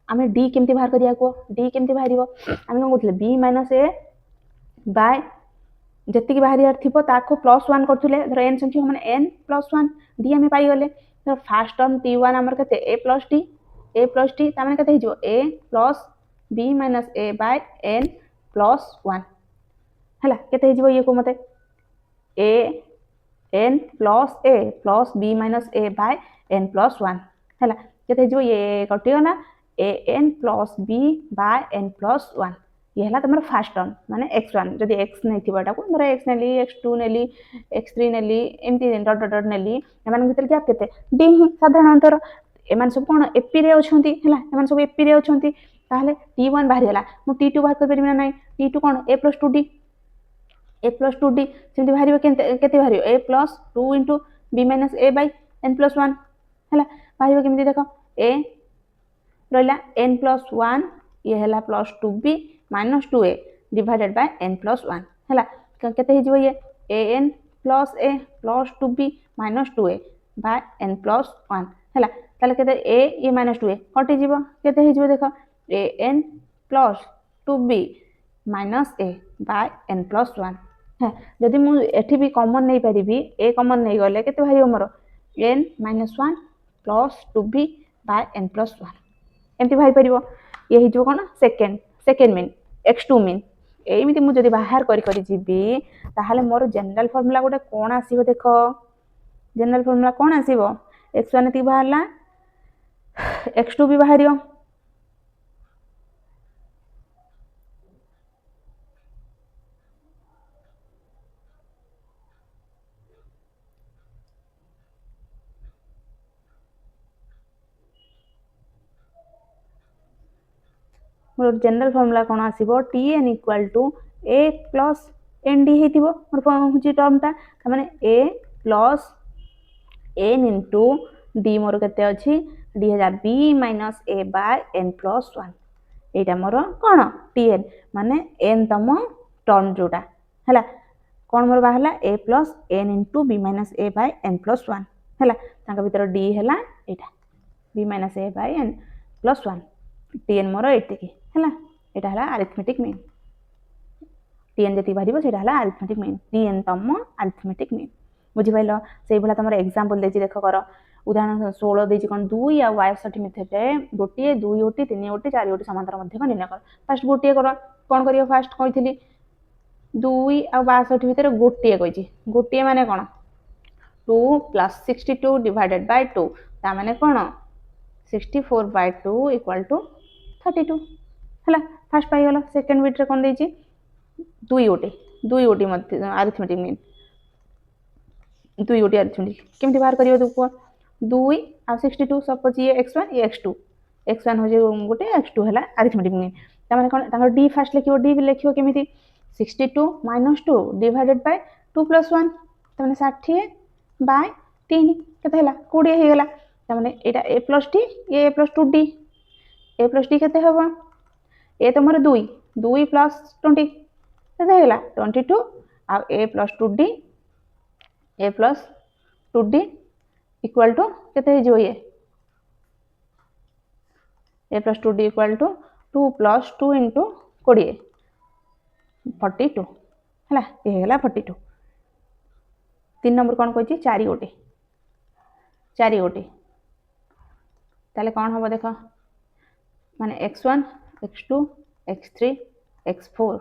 Speaker 1: आमे d केमिति बाहर करिया को d केमिति बाहरिबो आमे कोन कहथले b - a बाय जति की बाहरियार थिबो ताको +1 करथुले धर n संख्या माने n + 1 d हमें पाई गले धर फर्स्ट टर्म t1 हमर कते a + d ता माने कते हिजो a + b - a by n + 1 हला कते हिजो ये को मते a n + a + b - a by n + 1 हला कते हिजो ये कटियो ना a n + b by n + 1 ये हला तमर फर्स्ट टर्म माने x1 जदि x नै थिबाटा को धर x नेली x2 नेली x3 नेली एमती डॉट डॉट नेली एमान भीतर गैप केते d ही साधारणतर एमान सब कोन एपी रे अछंती हला एमान सब एपी रे अछंती ताहले t1 बाहर हला मु t2 बाहर कर परिबि ना नै t2 कोन a + 2d सेमती बाहरिबो केते बाहरिबो a + 2 b - a by n + 1 हला बाहरिबो केमिति देखो a रहला n + 1 ये हला plus 2b - 2a divided by n + 1 हला केते हिजो ये an plus A plus 2b minus 2a by n plus 1 है ताले केते a ये माइनस 2a कटि जीव केते हे जीव देख a n plus 2b minus a by n plus 1 है जदि मु एठी भी कॉमन नहीं परिबी a कॉमन नहीं गले केते भाई हमर n minus 1 plus 2b by n plus 1 एमती भाई परिबो ये हे जो कोन सेकंड मीन x2 मीन एमिति मु जदि बाहर करी जीबी ताहाले मोर जनरल फार्मूला गोटे कोन आसीबो देख जनरल फार्मूला कोन आसीबो x1 ती बाहरला x2 भी बाहरियो मोर जनरल फार्मूला कोन आसीबो tn equal to a plus nd हेतिबो मोर पहुंची टर्मटा माने a plus n into d मोर केते अछि d हजार b minus a by n plus 1 एटा मोर कोन tn माने n तम टर्म जोटा हला कोन मोर बाहला a plus n into b minus a by n plus 1 हला ताका भीतर d हला एटा b minus a by n plus 1 tn मोर एतिकी हला एटा हला अरिथमेटिक मीन tn जति बारिबो सेटा हला अरिथमेटिक मीन tn तम अरिथमेटिक मीन बुझि पाइलो सेइ भला तमर एग्जांपल देछि देखो कर उदाहरण 16 देछि कोन 2 या 62 मेथडे गोटिए 2 ओटी 3 ओटी 4 ओटी समांतर मध्य को निर्णय कर फर्स्ट गोटिए कर कोन करियो फर्स्ट कहिथिली 2 आ 62 भीतर गोटिए कहिछि गोटिए माने कोन 2 प्लस 62 डिवाइडेड बाय 2 ता माने कोन 64 by 2 equal to 32 हला फर्स्ट पाई गलो सेकंड बिट रे कोन देछि 2 ओटी मत अरिथमेटिक मीन 2 ओटी अरिथमेटिक केमति बाहर करियो दुको 2 आ 62 सपोज ये x1 ये x1 हो जे गोटे x2 हला अरिथमेटिक मीन त माने कोन तांगर d फर्स्ट लिखियो d भी लिखियो केमिति 62 - 2 डिवाइडेड बाय 2 + 1 त माने 60 बाय 3 केते हला 20 हे गला त माने एटा a + d ये a + 2d a + d केते हबो a त मोर 2 2 + 20 केते हला 22 आ a + 2d इक्वल टू केते हे जो ये a + 2d इक्वल टू 2 + 2 * 20 42 हला ये हेला 42 तीन नंबर कोन कहछि 4 गोटी ताले कोन हबो देखो माने x1 x2 x3 x4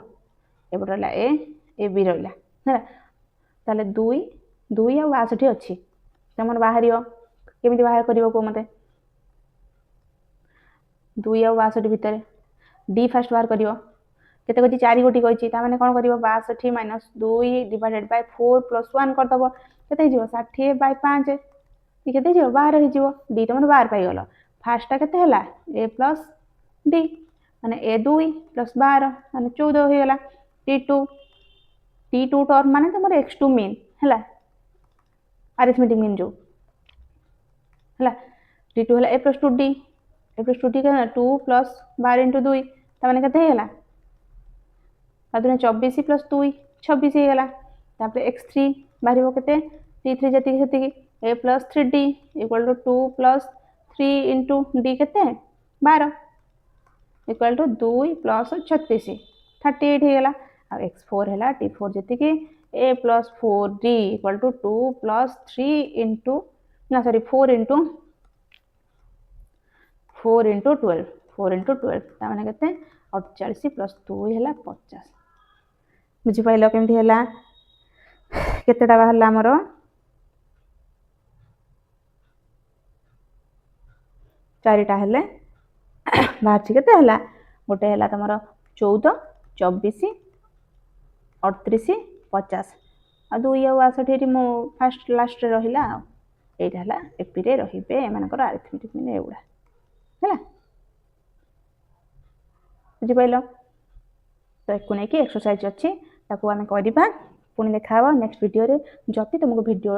Speaker 1: एबो रहला a b रहला हला ताले 2 आ 62 अछि तमन बाहरियो केमिति बाहर करियो को मते 2 आ 62 भीतर d फर्स्ट बाहर करियो केते कहछि 4 गोटी कहछि ता माने कोन करियो 62 - 2 डिवाइडेड बाय 4 + 1 कर दबो केते हिजो 60 बाय 5 ई केते हिजो बाहर हिजो d त मन बाहर पाई गलो फर्स्ट केते हला a + d माने a 2 + 12 माने 14 हो गला t2 टर्म माने तमर x2 मीन हला अरिथमेटिक मीन जो हला t2 हला a + 2d का 2 + 12 * 2 त माने केते हला तादने 24 + 2 26 हे गला तापर x3 बारिबो केते t3 जति a + 3d equal to 2 + 3 * d केते 12 इक्वल टू 2 + 36 38 हे गला आ x4 हला t4 जति a + 4d इक्वल टू 2 + 3 ना सॉरी 4 * 12 ता माने केते 48 + 2 हला 50 बुझि पाइलो केमथि हला केतेटा बाहरला हमर चारिटा हेले बाहर छी केते हला गोटे हला तमरो 14 24 38 50 आ 2 आ 62 एटी मो फर्स्ट लास्ट रे रहिला एटा हला एपी रे रहिबे एमानकर अरिथमेटिक मीन एउडा हला बुझि पाइलो तो एको नै कि एक्सरसाइज अछि ताको आमे करिबा पुनी देखाबा नेक्स्ट वीडियो रे जति तुमको वीडियो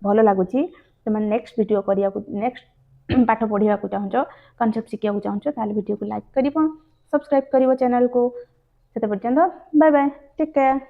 Speaker 1: भलो लागुची तुम नेक्स्ट वीडियो करिया को नेक्स्ट पाठ पढ़िया को चाहछो कांसेप्ट शिखिया को चाहछो ताले वीडियो को लाइक करिबो सब्सक्राइब करिबो चैनल को सेते पर्यंत बाय बाय टेक केयर।